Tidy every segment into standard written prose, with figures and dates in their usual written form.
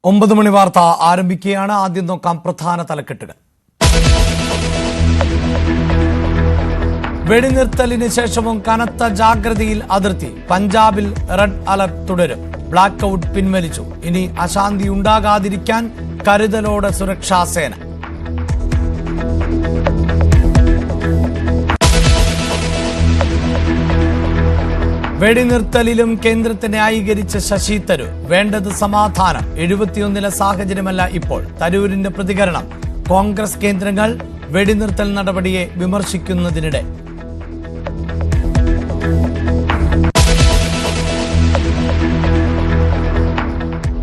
9 മണി വാർത്ത ആരംഭിക്കുകയാണ്. ആദ്യം നോക്കാം പ്രധാന തലക്കെട്ടുകൾ. വെടിനിർത്തലിന് ശേഷവും കനത്ത ജാഗ്രതയിൽ അതിർത്തി. പഞ്ചാബിൽ റെഡ് അലർട്ട് തുടരും. ബ്ലാക്ക് ഔട്ട് പിൻവലിച്ചു. ഇനി അശാന്തി ഉണ്ടാകാതിരിക്കാൻ കരുതലോടെ സുരക്ഷാ സേന. വെടിനിർത്തലിലും കേന്ദ്രത്തെ ന്യായീകരിച്ച ശശി തരൂർ. വേണ്ടത് സമാധാനം, 71 സാഹചര്യമല്ല ഇപ്പോൾ. തരൂരിന്റെ പ്രതികരണം. കോൺഗ്രസ് കേന്ദ്രങ്ങൾ വെടിനിർത്തൽ നടപടിയെ വിമർശിക്കുന്നതിനിടെ.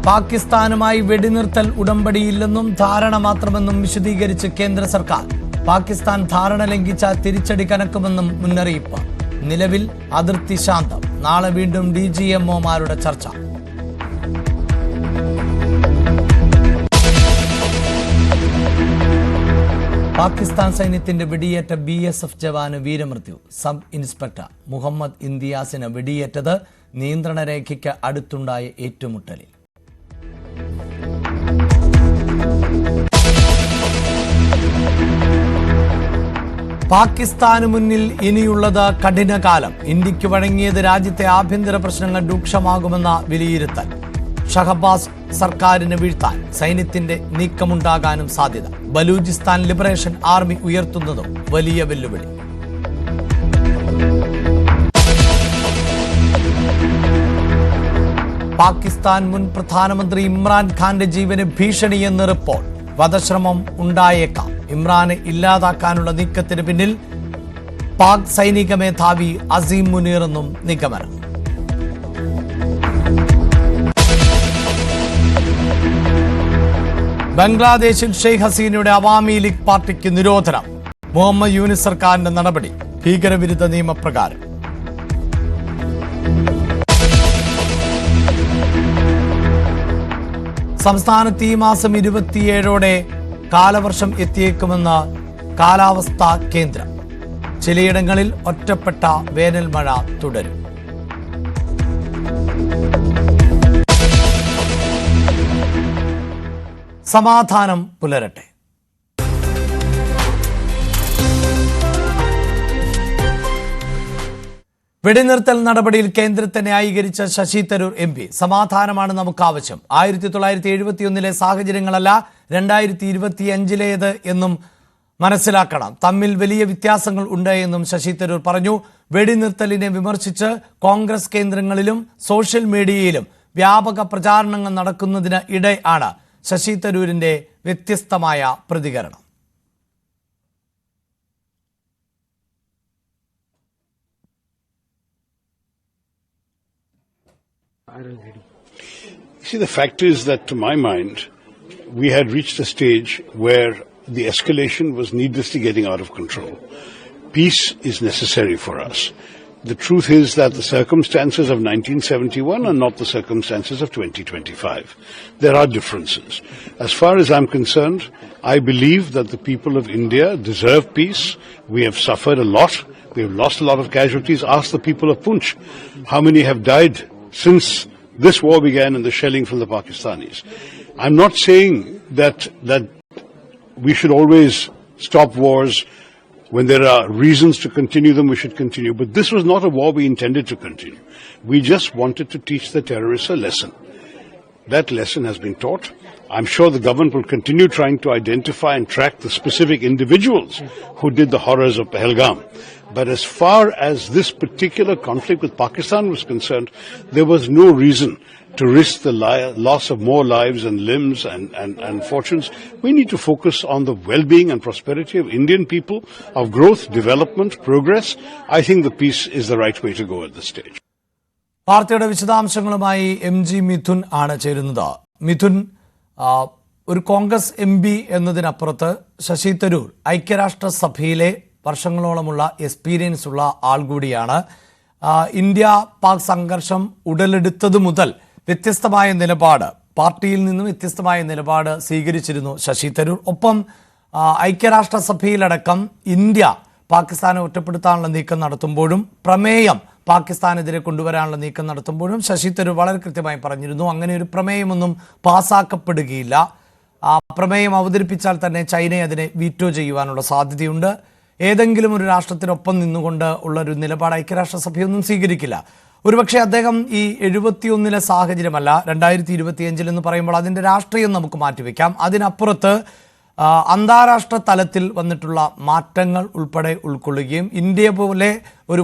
പാകിസ്ഥാനുമായി വെടിനിർത്തൽ ഉടമ്പടിയില്ലെന്നും ധാരണ മാത്രമെന്നും വിശദീകരിച്ച് കേന്ദ്ര സർക്കാർ. പാകിസ്ഥാൻ ധാരണ ലംഘിച്ച തിരിച്ചടി കനക്കുമെന്നും മുന്നറിയിപ്പ്. നിലവിൽ അതിർത്തി ശാന്തം. നാളെ വീണ്ടും DGMOമാരുടെ ചർച്ച. പാകിസ്ഥാൻ സൈന്യത്തിന്റെ വെടിയേറ്റ BSF ജവാന് വീരമൃത്യു. സബ് ഇൻസ്പെക്ടർ മുഹമ്മദ് ഇന്തിയാസിന് വെടിയേറ്റത് നിയന്ത്രണ രേഖയ്ക്ക് അടുത്തുണ്ടായ ഏറ്റുമുട്ടലിൽ. പാകിസ്ഥാന് മുന്നിൽ ഇനിയുള്ളത് കഠിനകാലം. ഇന്ത്യക്ക് വഴങ്ങിയത് രാജ്യത്തെ ആഭ്യന്തര പ്രശ്നങ്ങൾ രൂക്ഷമാകുമെന്ന വിലയിരുത്തൽ. ഷഹബാസ് സർക്കാരിനെ വീഴ്ത്താൻ സൈന്യത്തിന്റെ നീക്കമുണ്ടാകാനും സാധ്യത. ബലൂചിസ്ഥാൻ ലിബറേഷൻ ആർമി ഉയർത്തുന്നതും വലിയ വെല്ലുവിളി. പാകിസ്ഥാൻ മുൻ പ്രധാനമന്ത്രി ഇമ്രാൻഖാന്റെ ജീവന് ഭീഷണിയെന്ന് റിപ്പോർട്ട്. വധശ്രമം ഉണ്ടായേക്കാം. ഇമ്രാനെ ഇല്ലാതാക്കാനുള്ള നീക്കത്തിന് പിന്നിൽ പാക് സൈനിക മേധാവി അസീം മുനീർ എന്നും നിഗമനം. ബംഗ്ലാദേശിൽ ഷെയ്ഖ് ഹസീനയുടെ അവാമി ലീഗ് പാർട്ടിക്ക് നിരോധനം. മുഹമ്മദ് യൂനിസ് സർക്കാരിന്റെ നടപടി ഭീകരവിരുദ്ധ നിയമപ്രകാരം. സംസ്ഥാനത്ത് ഈ മാസം 27ഓടെ കാലവർഷം എത്തിയേക്കുമെന്ന് കാലാവസ്ഥാ കേന്ദ്രം. ചിലയിടങ്ങളിൽ ഒറ്റപ്പെട്ട വേനൽ മഴ തുടരും. സമാധാനം പുലരട്ടെ. വെടിനിർത്തൽ നടപടിയിൽ കേന്ദ്രത്തെ ന്യായീകരിച്ച ശശി തരൂർ MP. സമാധാനമാണ് നമുക്ക് ആവശ്യം. 1971 സാഹചര്യങ്ങളല്ല 2025 എന്നും മനസ്സിലാക്കണം. തമ്മിൽ വലിയ വ്യത്യാസങ്ങൾ ഉണ്ട് എന്നും ശശി തരൂർ പറഞ്ഞു. വെടിനിർത്തലിനെ വിമർശിച്ച് കോൺഗ്രസ് കേന്ദ്രങ്ങളിലും സോഷ്യൽ മീഡിയയിലും വ്യാപക പ്രചാരണങ്ങൾ നടക്കുന്നതിന് ഇടെ ആണ് ശശി തരൂരിന്റെ വ്യത്യസ്തമായ പ്രതികരണം. See, the fact is that, to my mind, we had reached a stage where the escalation was needlessly getting out of control. Peace is necessary for us. The truth is that the circumstances of 1971 are not the circumstances of 2025. There are differences. As far as I'm concerned, I believe that the people of India deserve peace. We have suffered a lot. We have lost a lot of casualties. Ask the people of Poonch how many have died since this war began and the shelling from the Pakistanis. I'm not saying that we should always stop wars. When there are reasons to continue them, we should continue. But this was not a war we intended to continue. We just wanted to teach the terrorists a lesson. That lesson has been taught. I'm sure the government will continue trying to identify and track the specific individuals who did the horrors of Pahalgam. But as far as this particular conflict with Pakistan was concerned, there was no reason to risk the loss of more lives and limbs and fortunes. We need to focus on the well-being and prosperity of Indian people, of growth, development, progress. I think the peace is the right way to go at this stage. വാർത്തയുടെ വിശദാംശങ്ങളുമായി MG Mithun ആണ് ചേരുന്നത്. മിഥുൻ, ഒരു Congress MP എന്നതിനപ്പുറത്ത് Sasi Tharoor ഐക്യരാഷ്ട്രസഭയിലെ വർഷങ്ങളോളമുള്ള experience ഉള്ള ആൾ കൂടിയാണ്. India Pak സംഘർഷം ഉടലെടുത്തതു മുതൽ വ്യത്യസ്തമായ നിലപാട്, പാർട്ടിയിൽ നിന്നും വ്യത്യസ്തമായ നിലപാട് സ്വീകരിച്ചിരുന്നു ശശി തരൂർ. ഒപ്പം ഐക്യരാഷ്ട്രസഭയിലടക്കം ഇന്ത്യ പാകിസ്ഥാനെ ഒറ്റപ്പെടുത്താനുള്ള നീക്കം നടത്തുമ്പോഴും പ്രമേയം പാകിസ്ഥാനെതിരെ കൊണ്ടുവരാനുള്ള നീക്കം നടത്തുമ്പോഴും ശശി തരൂർ വളരെ കൃത്യമായി പറഞ്ഞിരുന്നു അങ്ങനെ ഒരു പ്രമേയമൊന്നും പാസ്സാക്കപ്പെടുകയില്ല. ആ പ്രമേയം അവതരിപ്പിച്ചാൽ തന്നെ ചൈനയെ അതിനെ വീറ്റോ ചെയ്യുവാനുള്ള സാധ്യതയുണ്ട്. ഏതെങ്കിലും ഒരു രാഷ്ട്രത്തിനൊപ്പം നിന്നുകൊണ്ട് ഉള്ളൊരു നിലപാട് ഐക്യരാഷ്ട്രസഭയൊന്നും സ്വീകരിക്കില്ല. ഒരുപക്ഷെ അദ്ദേഹം ഈ 71 സാഹചര്യമല്ല 2025 എന്ന് പറയുമ്പോൾ അതിൻ്റെ രാഷ്ട്രീയം നമുക്ക് മാറ്റിവെക്കാം. അതിനപ്പുറത്ത് അന്താരാഷ്ട്ര തലത്തിൽ വന്നിട്ടുള്ള മാറ്റങ്ങൾ ഉൾപ്പെടെ ഉൾക്കൊള്ളുകയും ഇന്ത്യ പോലെ ഒരു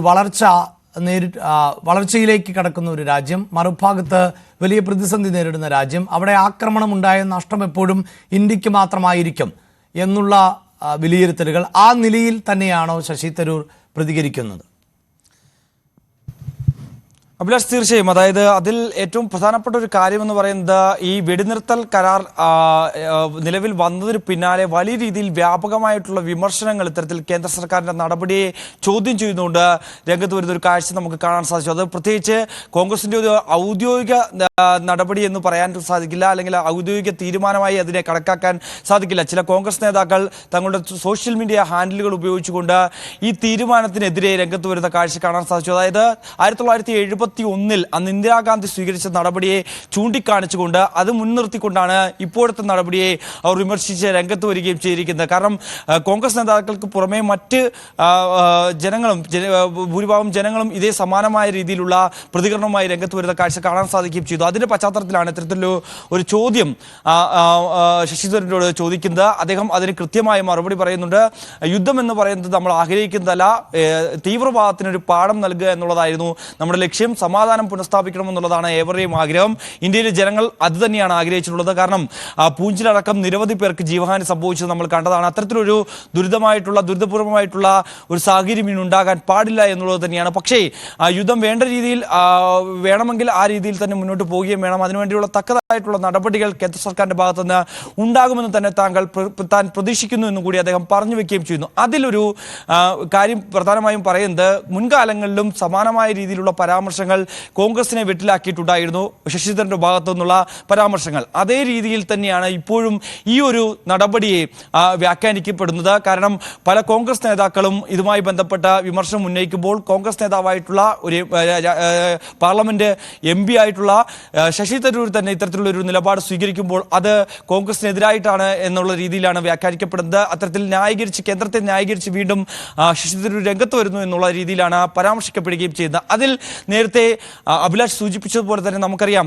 വളർച്ചയിലേക്ക് കടക്കുന്ന ഒരു രാജ്യം, മറുഭാഗത്ത് വലിയ പ്രതിസന്ധി നേരിടുന്ന രാജ്യം, അവിടെ ആക്രമണം ഉണ്ടായ നഷ്ടം എപ്പോഴും ഇന്ത്യക്ക് മാത്രമായിരിക്കും എന്നുള്ള വിലയിരുത്തലുകൾ, ആ നിലയിൽ തന്നെയാണോ ശശി തരൂർ പ്രതികരിക്കുന്നത്? അഭിലാഷ്, തീർച്ചയായും. അതായത് അതിൽ ഏറ്റവും പ്രധാനപ്പെട്ട ഒരു കാര്യമെന്ന് പറയുന്നത് ഈ വെടിനിർത്തൽ കരാർ നിലവിൽ വന്നതിന് പിന്നാലെ വലിയ രീതിയിൽ വ്യാപകമായിട്ടുള്ള വിമർശനങ്ങൾ ഇത്തരത്തിൽ കേന്ദ്ര സർക്കാരിന്റെ നടപടിയെ ചോദ്യം ചെയ്യുന്നുകൊണ്ട് രംഗത്ത് വരുന്ന ഒരു കാഴ്ച നമുക്ക് കാണാൻ സാധിച്ചു. അത് പ്രത്യേകിച്ച് കോൺഗ്രസിന്റെ ഒരു ഔദ്യോഗിക നടപടി എന്ന് പറയാൻ സാധിക്കില്ല, അല്ലെങ്കിൽ ഔദ്യോഗിക തീരുമാനമായി അതിനെ കണക്കാക്കാൻ സാധിക്കില്ല. ചില കോൺഗ്രസ് നേതാക്കൾ തങ്ങളുടെ സോഷ്യൽ മീഡിയ ഹാൻഡിലുകൾ ഉപയോഗിച്ചുകൊണ്ട് ഈ തീരുമാനത്തിനെതിരെ രംഗത്ത് വരുന്ന കാഴ്ച കാണാൻ സാധിച്ചു. അതായത് 1971 അന്ന് ഇന്ദിരാഗാന്ധി സ്വീകരിച്ച നടപടിയെ ചൂണ്ടിക്കാണിച്ചുകൊണ്ട് അത് മുൻനിർത്തിക്കൊണ്ടാണ് ഇപ്പോഴത്തെ നടപടിയെ അവർ വിമർശിച്ച് രംഗത്ത് വരികയും ചെയ്തിരിക്കുന്നത്. കാരണം കോൺഗ്രസ് നേതാക്കൾക്ക് പുറമെ മറ്റ് ഭൂരിഭാഗം ജനങ്ങളും ഇതേ സമാനമായ രീതിയിലുള്ള പ്രതികരണവുമായി രംഗത്ത് വരുന്ന കാഴ്ച കാണാൻ സാധിക്കുകയും ചെയ്തു. അതിന്റെ പശ്ചാത്തലത്തിലാണ് ഇത്തരത്തിലുള്ള ഒരു ചോദ്യം ശശി തരൂരിനോട് ചോദിക്കുന്നത്. അദ്ദേഹം അതിന് കൃത്യമായ മറുപടി പറയുന്നുണ്ട്. യുദ്ധം എന്ന് പറയുന്നത് നമ്മൾ ആഗ്രഹിക്കുന്നതല്ല, തീവ്രവാദത്തിനൊരു പാഠം നൽകുക എന്നുള്ളതായിരുന്നു നമ്മുടെ ലക്ഷ്യം. സമാധാനം പുനഃസ്ഥാപിക്കണമെന്നുള്ളതാണ് ഏവരുടെയും ആഗ്രഹം. ഇന്ത്യയിലെ ജനങ്ങൾ അത് തന്നെയാണ് ആഗ്രഹിച്ചിട്ടുള്ളത്. കാരണം പൂഞ്ചിലടക്കം നിരവധി പേർക്ക് ജീവഹാനി സംഭവിച്ചത് നമ്മൾ കണ്ടതാണ്. അത്തരത്തിലൊരു ദുരിതപൂർവമായിട്ടുള്ള ഒരു സാഹചര്യം ഇനി ഉണ്ടാകാൻ പാടില്ല എന്നുള്ളത് തന്നെയാണ്. പക്ഷേ യുദ്ധം വേണ്ട രീതിയിൽ വേണമെങ്കിൽ ആ രീതിയിൽ തന്നെ മുന്നോട്ട് പോവുകയും വേണം. അതിനുവേണ്ടിയുള്ള തക്കതായിട്ടുള്ള നടപടികൾ കേന്ദ്ര സർക്കാരിന്റെ ഭാഗത്തുനിന്ന് ഉണ്ടാകുമെന്ന് തന്നെ താൻ പ്രതീക്ഷിക്കുന്നു എന്നും കൂടി അദ്ദേഹം പറഞ്ഞു വെക്കുകയും ചെയ്യുന്നു. അതിലൊരു കാര്യം പ്രധാനമായും പറയുന്നത്, മുൻകാലങ്ങളിലും സമാനമായ രീതിയിലുള്ള പരാമർശങ്ങൾ കോൺഗ്രസിനെ വെട്ടിലാക്കിയിട്ടുണ്ടായിരുന്നു ശശി തരൂരിന്റെ ഭാഗത്തു നിന്നുള്ള പരാമർശങ്ങൾ. അതേ രീതിയിൽ തന്നെയാണ് ഇപ്പോഴും ഈ ഒരു നടപടിയെ വ്യാഖ്യാനിക്കപ്പെടുന്നത്. കാരണം പല കോൺഗ്രസ് നേതാക്കളും ഇതുമായി ബന്ധപ്പെട്ട വിമർശനം ഉന്നയിക്കുമ്പോൾ കോൺഗ്രസ് നേതാവായിട്ടുള്ള ഒരു പാർലമെന്റ് MP ആയിട്ടുള്ള ശശി തരൂർ തന്നെ ഇത്തരത്തിലുള്ള ഒരു നിലപാട് സ്വീകരിക്കുമ്പോൾ അത് കോൺഗ്രസിനെതിരായിട്ടാണ് എന്നുള്ള രീതിയിലാണ് വ്യാഖ്യാനിക്കപ്പെടുന്നത്. അത്തരത്തിൽ കേന്ദ്രത്തെ ന്യായീകരിച്ച് വീണ്ടും ശശി തരൂർ രംഗത്ത് വരുന്നു എന്നുള്ള രീതിയിലാണ് പരാമർശിക്കപ്പെടുകയും ചെയ്യുന്നത്. അതിൽ നേരത്തെ അഭിലാഷ് സൂചിപ്പിച്ചതുപോലെ തന്നെ നമുക്കറിയാം,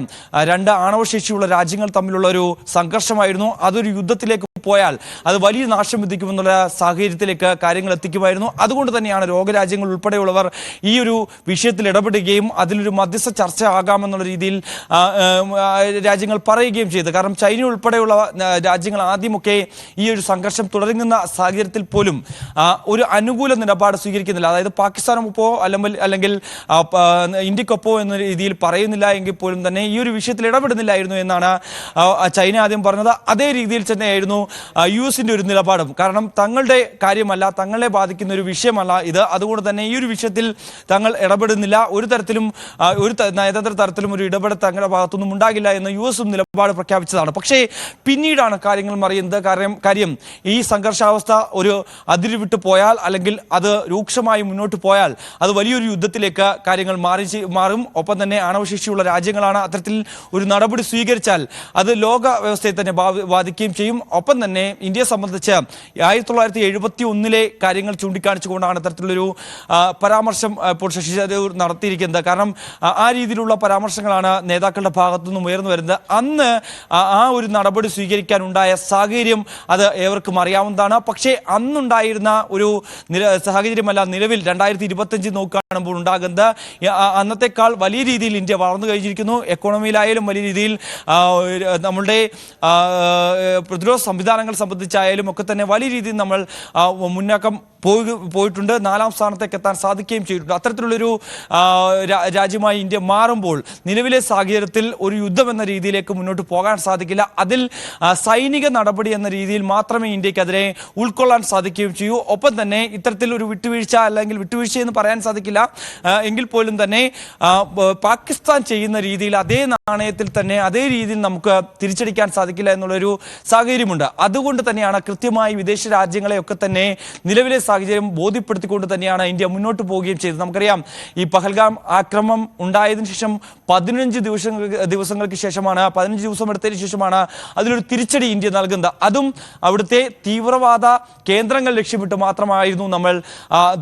രണ്ട് ആണവശേഷിയുള്ള രാജ്യങ്ങൾ തമ്മിലുള്ള ഒരു സംഘർഷമായിരുന്നു. അതൊരു യുദ്ധത്തിലേക്ക് പോയാൽ അത് വലിയ നാശം വിധിക്കുമെന്നുള്ള സാഹചര്യത്തിലേക്ക് കാര്യങ്ങൾ എത്തിക്കുമായിരുന്നു. അതുകൊണ്ട് തന്നെയാണ് ലോകരാജ്യങ്ങൾ ഉൾപ്പെടെയുള്ളവർ ഈ ഒരു വിഷയത്തിൽ ഇടപെടുകയും അതിലൊരു മധ്യസ്ഥ ചർച്ച ആകാമെന്നുള്ള രീതിയിൽ രാജ്യങ്ങൾ പറയുകയും ചെയ്തു. കാരണം ചൈന ഉൾപ്പെടെയുള്ള രാജ്യങ്ങൾ ആദ്യമൊക്കെ ഈ ഒരു സംഘർഷം തുടരുന്ന സാഹചര്യത്തിൽ പോലും ഒരു അനുകൂല നിലപാട് സ്വീകരിക്കുന്നില്ല. അതായത് പാകിസ്ഥാനൊപ്പോ അല്ലെങ്കിൽ ഇന്ത്യക്കൊപ്പോ എന്ന രീതിയിൽ പറയുന്നില്ല എങ്കിൽ പോലും തന്നെ ഈ ഒരു വിഷയത്തിൽ ഇടപെടുന്നില്ലായിരുന്നു എന്നാണ് ചൈന ആദ്യം പറഞ്ഞത്. അതേ രീതിയിൽ തന്നെയായിരുന്നു US-ന്റെ ഒരു നിലപാടും. കാരണം തങ്ങളുടെ കാര്യമല്ല, തങ്ങളെ ബാധിക്കുന്ന ഒരു വിഷയമല്ല ഇത്. അതുകൊണ്ട് തന്നെ ഈ ഒരു വിഷയത്തിൽ തങ്ങൾ ഇടപെടുന്നില്ല. ഒരു തരത്തിലും ഒരു നയതന്ത്ര തരത്തിലും ഒരു ഇടപെടൽ തങ്ങളുടെ ഭാഗത്തൊന്നും ഉണ്ടാകില്ല എന്ന് US-ഉം നിലപാട് പ്രഖ്യാപിച്ചതാണ്. പക്ഷേ പിന്നീടാണ് കാര്യങ്ങൾ മറിയുന്നത്. കാര്യം ഈ സംഘർഷാവസ്ഥ ഒരു അതിര് വിട്ടു പോയാൽ, അല്ലെങ്കിൽ അത് രൂക്ഷമായി മുന്നോട്ട് പോയാൽ അത് വലിയൊരു യുദ്ധത്തിലേക്ക് കാര്യങ്ങൾ മാറും. ഒപ്പം തന്നെ ആണവശേഷിയുള്ള രാജ്യങ്ങളാണ്. അത്തരത്തിൽ ഒരു നടപടി സ്വീകരിച്ചാൽ അത് ലോക വ്യവസ്ഥയെ തന്നെ ബാധിക്കുകയും ചെയ്യും. ഒപ്പം തന്നെ ഇന്ത്യയെ സംബന്ധിച്ച് 1971 കാര്യങ്ങൾ ചൂണ്ടിക്കാണിച്ചുകൊണ്ടാണ് ഇത്തരത്തിലുള്ളൊരു പരാമർശം ഇപ്പോൾ ശശി തരൂർ നടത്തിയിരിക്കുന്നത്. കാരണം ആ രീതിയിലുള്ള പരാമർശങ്ങളാണ് നേതാക്കളുടെ ഭാഗത്തു നിന്നും ഉയർന്നു വരുന്നത്. അന്ന് ആ ഒരു നടപടി സ്വീകരിക്കാനുണ്ടായ സാഹചര്യം അത് ഏവർക്കും അറിയാവുന്നതാണ്. പക്ഷേ അന്നുണ്ടായിരുന്ന ഒരു സാഹചര്യമല്ല നിലവിൽ 2025 നോക്കുകയാണെങ്കിൽ ഉണ്ടാകുന്നത്. അന്നത്തെക്കാൾ വലിയ രീതിയിൽ ഇന്ത്യ വളർന്നു കഴിഞ്ഞിരിക്കുന്നു. എക്കോണമിയിലായാലും വലിയ രീതിയിൽ നമ്മളുടെ പ്രതിരോധ സംവിധാനങ്ങൾ സംബന്ധിച്ചായാലും ഒക്കെ തന്നെ വലിയ രീതിയിൽ നമ്മൾ മുന്നേക്കം പോയിട്ടുണ്ട്. 4ാം സ്ഥാനത്തേക്ക് എത്താൻ സാധിക്കുകയും ചെയ്തിട്ടുണ്ട്. അത്തരത്തിലുള്ളൊരു രാജ്യമായി ഇന്ത്യ മാറുമ്പോൾ നിലവിലെ സാഹചര്യത്തിൽ ഒരു യുദ്ധം എന്ന രീതിയിലേക്ക് മുന്നോട്ട് പോകാൻ സാധിക്കില്ല. അതിൽ സൈനിക നടപടി എന്ന രീതിയിൽ മാത്രമേ ഇന്ത്യക്ക് അതിനെ ഉൾക്കൊള്ളാൻ സാധിക്കുകയും ചെയ്യൂ. ഒപ്പം തന്നെ ഇത്തരത്തിൽ ഒരു വിട്ടുവീഴ്ച, അല്ലെങ്കിൽ വിട്ടുവീഴ്ചയെന്ന് പറയാൻ സാധിക്കില്ല എങ്കിൽ പോലും തന്നെ പാകിസ്ഥാൻ ചെയ്യുന്ന രീതിയിൽ അതേ നാണയത്തിൽ തന്നെ അതേ രീതിയിൽ നമുക്ക് തിരിച്ചടിക്കാൻ സാധിക്കില്ല എന്നുള്ളൊരു സാഹചര്യമുണ്ട്. അതുകൊണ്ട് തന്നെയാണ് കൃത്യമായി വിദേശ രാജ്യങ്ങളെയൊക്കെ തന്നെ നിലവിലെ സാഹചര്യം ബോധ്യപ്പെടുത്തിക്കൊണ്ട് തന്നെയാണ് ഇന്ത്യ മുന്നോട്ട് പോവുകയും ചെയ്തത്. നമുക്കറിയാം, ഈ പഹൽഗാം ആക്രമണം ഉണ്ടായതിനു ശേഷം 15 ദിവസങ്ങൾക്ക് ശേഷമാണ്, 15 ദിവസം എടുത്തതിന് ശേഷമാണ് അതിലൊരു തിരിച്ചടി ഇന്ത്യ നൽകുന്നത്. അതും അവിടുത്തെ തീവ്രവാദ കേന്ദ്രങ്ങൾ ലക്ഷ്യമിട്ട് മാത്രമായിരുന്നു നമ്മൾ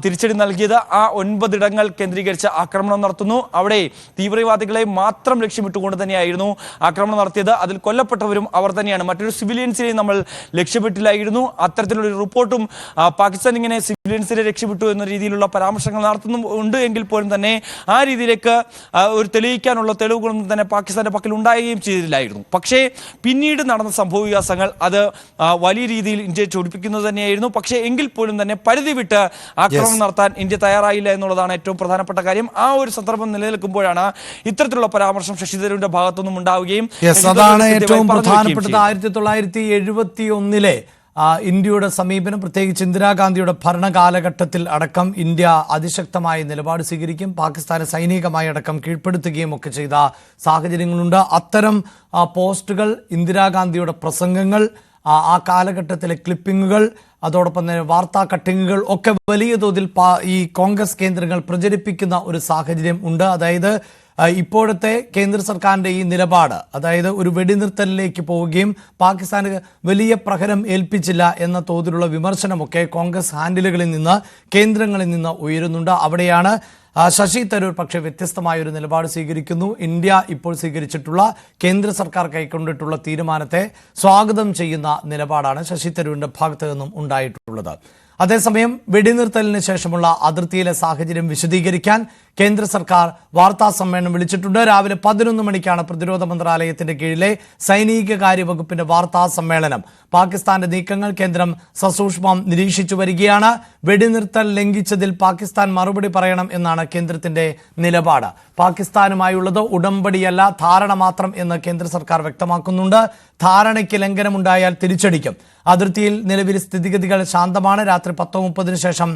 തിരിച്ചടി നൽകിയത്. ആ 9 ഇടങ്ങൾ കേന്ദ്രീകരിച്ച് ആക്രമണം നടത്തുന്നു. അവിടെ തീവ്രവാദികളെ മാത്രം ലക്ഷ്യമിട്ടുകൊണ്ട് തന്നെയായിരുന്നു ആക്രമണം നടത്തിയത്. അതിൽ കൊല്ലപ്പെട്ടവരും അവർ തന്നെയാണ്. മറ്റൊരു സിവിലിയൻസിനെ നമ്മൾ ലക്ഷ്യമിട്ടില്ലായിരുന്നു. അത്തരത്തിലൊരു റിപ്പോർട്ടും പാകിസ്ഥാൻ ഇങ്ങനെ സിവിലിയൻസിനെ രക്ഷപ്പെട്ടു എന്ന രീതിയിലുള്ള പരാമർശങ്ങൾ നടത്തുന്നുണ്ട് എങ്കിൽ പോലും തന്നെ ആ രീതിയിലേക്ക് ഒരു തെളിയിക്കാനുള്ള തെളിവുകളൊന്നും തന്നെ പാകിസ്ഥാന്റെ പക്കൽ ഉണ്ടാവുകയും ചെയ്തില്ലായിരുന്നു. പക്ഷേ പിന്നീട് നടന്ന സംഭവ വികാസങ്ങൾ അത് വലിയ രീതിയിൽ ഇന്ത്യയെ ചൊടിപ്പിക്കുന്നത് തന്നെയായിരുന്നു. പക്ഷേ എങ്കിൽ പോലും തന്നെ പരിധി വിട്ട് ആക്രമണം നടത്താൻ ഇന്ത്യ തയ്യാറായില്ല എന്നുള്ളതാണ് ഏറ്റവും പ്രധാനപ്പെട്ട കാര്യം. ആ ഒരു സന്ദർഭം നിലനിൽക്കുമ്പോഴാണ് ഇത്തരത്തിലുള്ള പരാമർശം ശശി തരൂരിന്റെ ഭാഗത്തുനിന്നും ഉണ്ടാവുകയും അതാണ് ഏറ്റവും പ്രധാനപ്പെട്ടത്. 1971 ഇന്ത്യയുടെ സമീപനം, പ്രത്യേകിച്ച് ഇന്ദിരാഗാന്ധിയുടെ ഭരണകാലഘട്ടത്തിൽ അടക്കം ഇന്ത്യ അതിശക്തമായ നിലപാട് സ്വീകരിക്കും, പാകിസ്ഥാനെ സൈനികമായി അടക്കം കീഴ്പ്പെടുത്തുകയും ഒക്കെ ചെയ്ത സാഹചര്യങ്ങളുണ്ട്. അത്തരം പോസ്റ്റുകൾ, ഇന്ദിരാഗാന്ധിയുടെ പ്രസംഗങ്ങൾ, ആ കാലഘട്ടത്തിലെ ക്ലിപ്പിങ്ങുകൾ, അതോടൊപ്പം തന്നെ വാർത്താ കട്ടിങ്ങുകൾ ഒക്കെ വലിയ തോതിൽ ഈ കോൺഗ്രസ് കേന്ദ്രങ്ങൾ പ്രചരിപ്പിക്കുന്ന ഒരു സാഹചര്യം ഉണ്ട്. അതായത് ഇപ്പോഴത്തെ കേന്ദ്ര സർക്കാരിൻ്റെ ഈ നിലപാട്, അതായത് ഒരു വെടിനിർത്തലിലേക്ക് പോവുകയും പാകിസ്ഥാന് വലിയ പ്രഹരം ഏൽപ്പിച്ചില്ല എന്ന തോതിലുള്ള വിമർശനമൊക്കെ കോൺഗ്രസ് ഹാൻഡിലുകളിൽ നിന്ന്, കേന്ദ്രങ്ങളിൽ നിന്ന് ഉയരുന്നുണ്ട്. അവിടെയാണ് ശശി തരൂർ പക്ഷേ വ്യത്യസ്തമായ ഒരു നിലപാട് സ്വീകരിക്കുന്നു. ഇന്ത്യ ഇപ്പോൾ സ്വീകരിച്ചിട്ടുള്ള, കേന്ദ്ര സർക്കാർ കൈക്കൊണ്ടിട്ടുള്ള തീരുമാനത്തെ സ്വാഗതം ചെയ്യുന്ന നിലപാടാണ് ശശി തരൂരിന്റെ ഭാഗത്തു നിന്നും ഉണ്ടായിട്ടുള്ളത്. അതേസമയം വെടിനിർത്തലിന് ശേഷമുള്ള അതിർത്തിയിലെ സാഹചര്യം വിശദീകരിക്കാൻ കേന്ദ്ര സർക്കാർ വാർത്താ സമ്മേളനം വിളിച്ചിട്ടുണ്ട്. രാവിലെ 11 മണിക്കാണ് പ്രതിരോധ മന്ത്രാലയത്തിന്റെ കീഴിലെ സൈനിക കാര്യ വകുപ്പിന്റെ വാർത്താ സമ്മേളനം. പാകിസ്ഥാന്റെ നീക്കങ്ങൾ കേന്ദ്രം സസൂക്ഷ്മം നിരീക്ഷിച്ചു വരികയാണ്. വെടിനിർത്തൽ ലംഘിച്ചതിൽ പാകിസ്ഥാൻ മറുപടി പറയണം എന്നാണ് കേന്ദ്രത്തിന്റെ നിലപാട്. പാകിസ്ഥാനുമായുള്ളത് ഉടമ്പടിയല്ല, ധാരണ മാത്രം എന്ന് കേന്ദ്ര സർക്കാർ വ്യക്തമാക്കുന്നുണ്ട്. ധാരണയ്ക്ക് ലംഘനമുണ്ടായാൽ തിരിച്ചടിക്കും. അതിർത്തിയിൽ നിലവിൽ സ്ഥിതിഗതികൾ ശാന്തമാണ്. രാത്രി 10:30 ശേഷം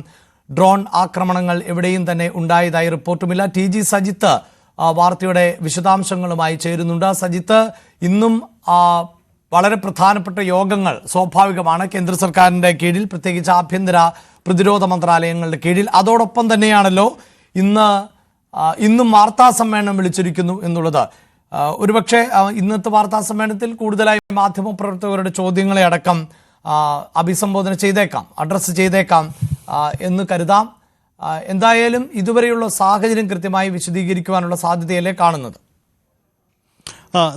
ഡ്രോൺ ആക്രമണങ്ങൾ എവിടെയും തന്നെ ഉണ്ടായതായി റിപ്പോർട്ടുമില്ല. TG സജിത്ത് വാർത്തയുടെ വിശദാംശങ്ങളുമായി ചേരുന്നുണ്ട്. സജിത്ത്, ഇന്നും വളരെ പ്രധാനപ്പെട്ട യോഗങ്ങൾ സ്വാഭാവികമാണ് കേന്ദ്ര സർക്കാരിന്റെ കീഴിൽ, പ്രത്യേകിച്ച് ആഭ്യന്തര പ്രതിരോധ മന്ത്രാലയങ്ങളുടെ കീഴിൽ. അതോടൊപ്പം തന്നെയാണല്ലോ ഇന്നും വാർത്താ സമ്മേളനം വിളിച്ചിരിക്കുന്നു എന്നുള്ളത്. ഒരുപക്ഷെ ഇന്നത്തെ വാർത്താ സമ്മേളനത്തിൽ കൂടുതലായി മാധ്യമപ്രവർത്തകരുടെ ചോദ്യങ്ങളെ അടക്കം അഭിസംബോധന ചെയ്തേക്കാം, അഡ്രസ്സ് ചെയ്തേക്കാം എന്ന് കരുതാം. എന്തായാലും ഇതുവരെയുള്ള സാഹചര്യം കൃത്യമായി വിശദീകരിക്കുവാനുള്ള സാധ്യതയല്ലേ കാണുന്നത്?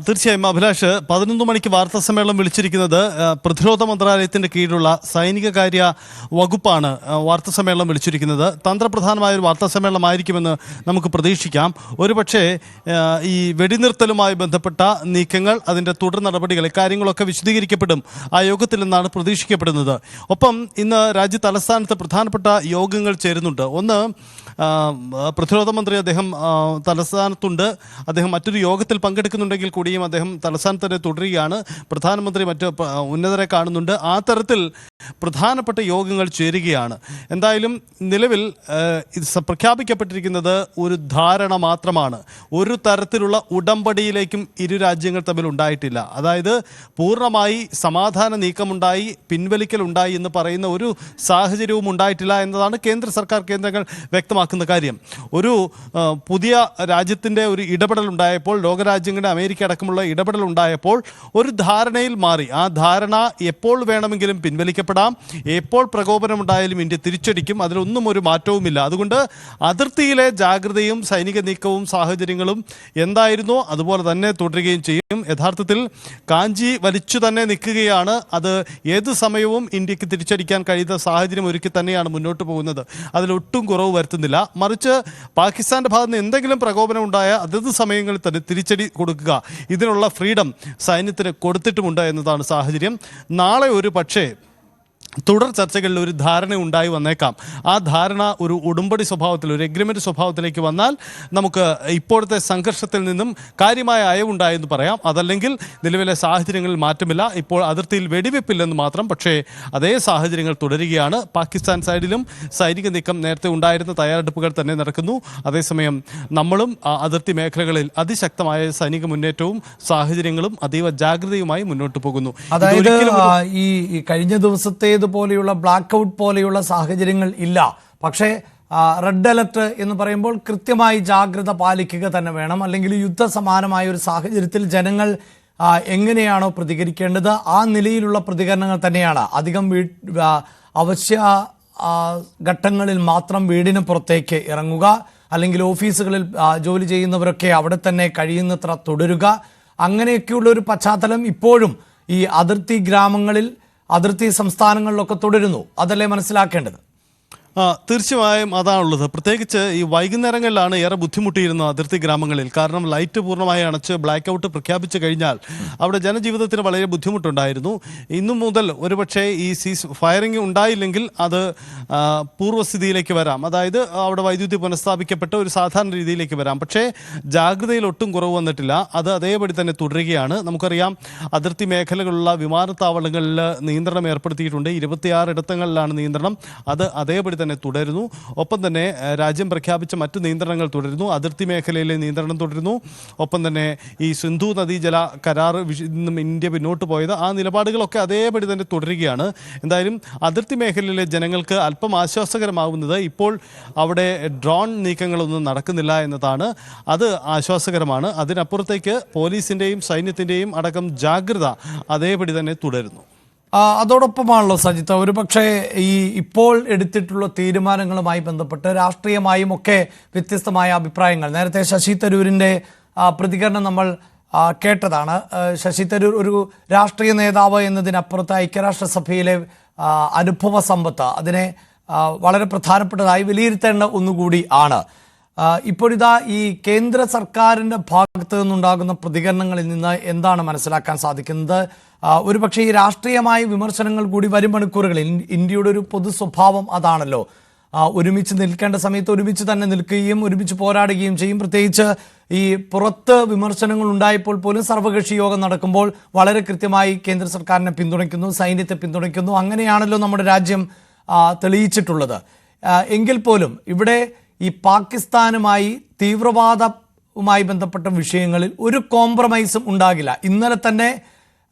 തീർച്ചയായും അഭിലാഷ്, 11 മണിക്ക് വാർത്താ സമ്മേളനം വിളിച്ചിരിക്കുന്നത് പ്രതിരോധ മന്ത്രാലയത്തിന്റെ കീഴിലുള്ള സൈനിക കാര്യ വകുപ്പാണ് വാർത്താ സമ്മേളനം വിളിച്ചിരിക്കുന്നത്. തന്ത്രപ്രധാനമായ ഒരു വാർത്താ സമ്മേളനമായിരിക്കുമെന്ന് നമുക്ക് പ്രതീക്ഷിക്കാം. ഒരുപക്ഷെ ഈ വെടിനിർത്തലുമായി ബന്ധപ്പെട്ട നീക്കങ്ങൾ, അതിൻ്റെ തുടർ നടപടികൾ, ഇക്കാര്യങ്ങളൊക്കെ വിശദീകരിക്കപ്പെടും ആ യോഗത്തിൽ നിന്നാണ് പ്രതീക്ഷിക്കപ്പെടുന്നത്. ഒപ്പം ഇന്ന് രാജ്യ തലസ്ഥാനത്ത് പ്രധാനപ്പെട്ട യോഗങ്ങൾ ചേരുന്നുണ്ട്. ഒന്ന്, പ്രതിരോധ മന്ത്രി അദ്ദേഹം തലസ്ഥാനത്തുണ്ട്. അദ്ദേഹം മറ്റൊരു യോഗത്തിൽ പങ്കെടുക്കുന്നുണ്ടെങ്കിൽ കൂടിയും അദ്ദേഹം തലസ്ഥാനത്ത് തന്നെ തുടരുകയാണ്. പ്രധാനമന്ത്രി മറ്റ് ഉന്നതരെ കാണുന്നുണ്ട്. ആ തരത്തിൽ പ്രധാനപ്പെട്ട യോഗങ്ങൾ ചേരുകയാണ്. എന്തായാലും നിലവിൽ പ്രഖ്യാപിക്കപ്പെട്ടിരിക്കുന്നത് ഒരു ധാരണ മാത്രമാണ്. ഒരു തരത്തിലുള്ള ഉടമ്പടിയിലേക്കും ഇരു രാജ്യങ്ങൾ തമ്മിൽ ഉണ്ടായിട്ടില്ല. അതായത് പൂർണ്ണമായി സമാധാന നീക്കമുണ്ടായി, പിൻവലിക്കലുണ്ടായി എന്ന് പറയുന്ന ഒരു സാഹചര്യവും ഉണ്ടായിട്ടില്ല എന്നതാണ് കേന്ദ്ര സർക്കാർ കേന്ദ്രങ്ങൾ വ്യക്തമാക്കുന്ന കാര്യം. ഒരു പുതിയ രാജ്യത്തിൻ്റെ ഒരു ഇടപെടൽ ഉണ്ടായപ്പോൾ, ലോകരാജ്യങ്ങളുടെ അമേരിക്ക അടക്കമുള്ള ഇടപെടൽ ഉണ്ടായപ്പോൾ ഒരു ധാരണയിൽ മാറി. ആ ധാരണ എപ്പോൾ വേണമെങ്കിലും പിൻവലിക്കപ്പെടാം, എപ്പോൾ പ്രകോപനമുണ്ടായാലും ഇന്ത്യ തിരിച്ചടിക്കും, അതിലൊന്നും ഒരു മാറ്റവുമില്ല. അതുകൊണ്ട് അതിർത്തിയിലെ ജാഗ്രതയും സൈനിക നീക്കവും സാഹചര്യങ്ങളും എന്തായിരുന്നോ അതുപോലെ തന്നെ തുടരുകയും ചെയ്യും. യഥാർത്ഥത്തിൽ കാഞ്ചി വലിച്ചു തന്നെ നിൽക്കുകയാണ്. അത് ഏത് സമയവും ഇന്ത്യക്ക് തിരിച്ചടിക്കാൻ കഴിയുന്ന സാഹചര്യം ഒരുക്കി തന്നെയാണ് മുന്നോട്ട് പോകുന്നത്. അതിലൊട്ടും കുറവ് വരുത്തുന്നില്ല. മറിച്ച് പാകിസ്ഥാന്റെ ഭാഗത്ത് നിന്ന് എന്തെങ്കിലും പ്രകോപനം ഉണ്ടായ അതത് സമയങ്ങളിൽ തന്നെ തിരിച്ചടി കൊടുക്കുക, ഇതിനുള്ള ഫ്രീഡം സൈന്യത്തിന് കൊടുത്തിട്ടുമുണ്ട് എന്നതാണ് സാഹചര്യം. നാളെ ഒരു പക്ഷേ തുടർ ചർച്ചകളിൽ ഒരു ധാരണ ഉണ്ടായി വന്നേക്കാം. ആ ധാരണ ഒരു ഉടമ്പടി സ്വഭാവത്തിൽ, ഒരു എഗ്രിമെൻ്റ് സ്വഭാവത്തിലേക്ക് വന്നാൽ നമുക്ക് ഇപ്പോഴത്തെ സംഘർഷത്തിൽ നിന്നും കാര്യമായ അയവുണ്ടായെന്ന് പറയാം. അതല്ലെങ്കിൽ നിലവിലെ സാഹചര്യങ്ങളിൽ മാറ്റമില്ല. ഇപ്പോൾ അതിർത്തിയിൽ വെടിവെപ്പില്ലെന്ന് മാത്രം, പക്ഷേ അതേ സാഹചര്യങ്ങൾ തുടരുകയാണ്. പാകിസ്ഥാൻ സൈഡിലും സൈനിക നീക്കം നേരത്തെ ഉണ്ടായിരുന്ന തയ്യാറെടുപ്പുകൾ തന്നെ നടക്കുന്നു. അതേസമയം നമ്മളും അതിർത്തി മേഖലകളിൽ അതിശക്തമായ സൈനിക മുന്നേറ്റവും സാഹചര്യങ്ങളും അതീവ ജാഗ്രതയുമായി മുന്നോട്ട് പോകുന്നു. അതായത് ഈ കഴിഞ്ഞ ദിവസത്തേത് പോലെയുള്ള ബ്ലാക്ക് ഔട്ട് പോലെയുള്ള സാഹചര്യങ്ങൾ ഇല്ല. പക്ഷേ റെഡ് അലർട്ട് എന്ന് പറയുമ്പോൾ കൃത്യമായി ജാഗ്രത പാലിക്കുക തന്നെ വേണം. അല്ലെങ്കിൽ യുദ്ധസമാനമായ ഒരു സാഹചര്യത്തിൽ ജനങ്ങൾ എങ്ങനെയാണോ പ്രതികരിക്കേണ്ടത് ആ നിലയിലുള്ള പ്രതികരണങ്ങൾ തന്നെയാണ്. അധികം അവശ്യ ഘട്ടങ്ങളിൽ മാത്രം വീടിന് പുറത്തേക്ക് ഇറങ്ങുക, അല്ലെങ്കിൽ ഓഫീസുകളിൽ ജോലി ചെയ്യുന്നവരൊക്കെ അവിടെ തന്നെ കഴിയുന്നത്ര തുടരുക, അങ്ങനെയൊക്കെയുള്ള ഒരു പശ്ചാത്തലം ഇപ്പോഴും ഈ അതിർത്തി ഗ്രാമങ്ങളിൽ, അതിർത്തി സംസ്ഥാനങ്ങളിലൊക്കെ തുടരുന്നു. അതല്ലേ മനസ്സിലാക്കേണ്ടത്? തീർച്ചയായും അതാണുള്ളത്. പ്രത്യേകിച്ച് ഈ വൈകുന്നേരങ്ങളിലാണ് ഏറെ ബുദ്ധിമുട്ടിയിരുന്നത് അതിർത്തി ഗ്രാമങ്ങളിൽ. കാരണം ലൈറ്റ് പൂർണ്ണമായി അണച്ച് ബ്ലാക്ക് ഔട്ട് പ്രഖ്യാപിച്ചു കഴിഞ്ഞാൽ അവിടെ ജനജീവിതത്തിന് വളരെ ബുദ്ധിമുട്ടുണ്ടായിരുന്നു. ഇന്നു മുതൽ ഒരുപക്ഷെ ഈ ഫയറിംഗ് ഉണ്ടായില്ലെങ്കിൽ അത് പൂർവ്വസ്ഥിതിയിലേക്ക് വരാം. അതായത് അവിടെ വൈദ്യുതി പുനഃസ്ഥാപിക്കപ്പെട്ട ഒരു സാധാരണ രീതിയിലേക്ക് വരാം. പക്ഷേ ജാഗ്രതയിൽ ഒട്ടും കുറവ് വന്നിട്ടില്ല. അത് അതേപടി തന്നെ തുടരുകയാണ്. നമുക്കറിയാം, അതിർത്തി മേഖലകളിലുള്ള വിമാനത്താവളങ്ങളിൽ നിയന്ത്രണം ഏർപ്പെടുത്തിയിട്ടുണ്ട്. 26 ഇടങ്ങളിലാണ് നിയന്ത്രണം. അത് അതേപടി തന്നെ തുടരുന്നു. ഒപ്പം തന്നെ രാജ്യം പ്രഖ്യാപിച്ച മറ്റു നിയന്ത്രണങ്ങൾ തുടരുന്നു. അതിർത്തി മേഖലയിലെ നിയന്ത്രണം തുടരുന്നു. ഒപ്പം തന്നെ ഈ സിന്ധു നദീജല കരാർ നിന്നും ഇന്ത്യ പിന്നോട്ട് പോയത്, ആ നിലപാടുകളൊക്കെ അതേപടി തന്നെ തുടരുകയാണ്. എന്തായാലും അതിർത്തി മേഖലയിലെ ജനങ്ങൾക്ക് അല്പം ആശ്വാസകരമാവുന്നത് ഇപ്പോൾ അവിടെ ഡ്രോൺ നീക്കങ്ങളൊന്നും നടക്കുന്നില്ല എന്നതാണ്. അത് ആശ്വാസകരമാണ്. അതിനപ്പുറത്തേക്ക് പോലീസിൻ്റെയും സൈന്യത്തിൻ്റെയും അടക്കം ജാഗ്രത അതേപടി തന്നെ തുടരുന്നു. അതോടൊപ്പമാണല്ലോ സജിത്ത്, ഒരു പക്ഷേ ഈ ഇപ്പോൾ എടുത്തിട്ടുള്ള തീരുമാനങ്ങളുമായി ബന്ധപ്പെട്ട് രാഷ്ട്രീയമായും ഒക്കെ വ്യത്യസ്തമായ അഭിപ്രായങ്ങൾ. നേരത്തെ ശശി തരൂരിൻ്റെ പ്രതികരണം നമ്മൾ കേട്ടതാണ്. ശശി തരൂർ ഒരു രാഷ്ട്രീയ നേതാവ് എന്നതിനപ്പുറത്ത് ഐക്യരാഷ്ട്രസഭയിലെ അനുഭവ സമ്പത്ത് അതിനെ വളരെ പ്രധാനപ്പെട്ടതായി വിലയിരുത്തേണ്ട ഒന്നുകൂടി ആണ്. ഇപ്പോഴിതാ ഈ കേന്ദ്ര സർക്കാരിൻ്റെ ഭാഗത്ത് നിന്നുണ്ടാകുന്ന പ്രതികരണങ്ങളിൽ നിന്ന് എന്താണ് മനസ്സിലാക്കാൻ സാധിക്കുന്നത്? ഒരുപക്ഷെ ഈ രാഷ്ട്രീയമായ വിമർശനങ്ങൾ കൂടി വരും മണിക്കൂറുകളിൽ, ഇന്ത്യയുടെ ഒരു പൊതു സ്വഭാവം അതാണല്ലോ, ഒരുമിച്ച് നിൽക്കേണ്ട സമയത്ത് ഒരുമിച്ച് തന്നെ നിൽക്കുകയും ഒരുമിച്ച് പോരാടുകയും ചെയ്യും. പ്രത്യേകിച്ച് ഈ പുറത്ത് വിമർശനങ്ങൾ ഉണ്ടായപ്പോൾ പോലും സർവകക്ഷി യോഗം നടക്കുമ്പോൾ വളരെ കൃത്യമായി കേന്ദ്ര സർക്കാരിനെ പിന്തുണയ്ക്കുന്നു, സൈന്യത്തെ പിന്തുണയ്ക്കുന്നു. അങ്ങനെയാണല്ലോ നമ്മുടെ രാജ്യം തെളിയിച്ചിട്ടുള്ളത്. എങ്കിൽ പോലും ഇവിടെ ഈ പാകിസ്ഥാനുമായി തീവ്രവാദവുമായി ബന്ധപ്പെട്ട വിഷയങ്ങളിൽ ഒരു കോംപ്രമൈസും ഉണ്ടാകില്ല. ഇന്നലെ തന്നെ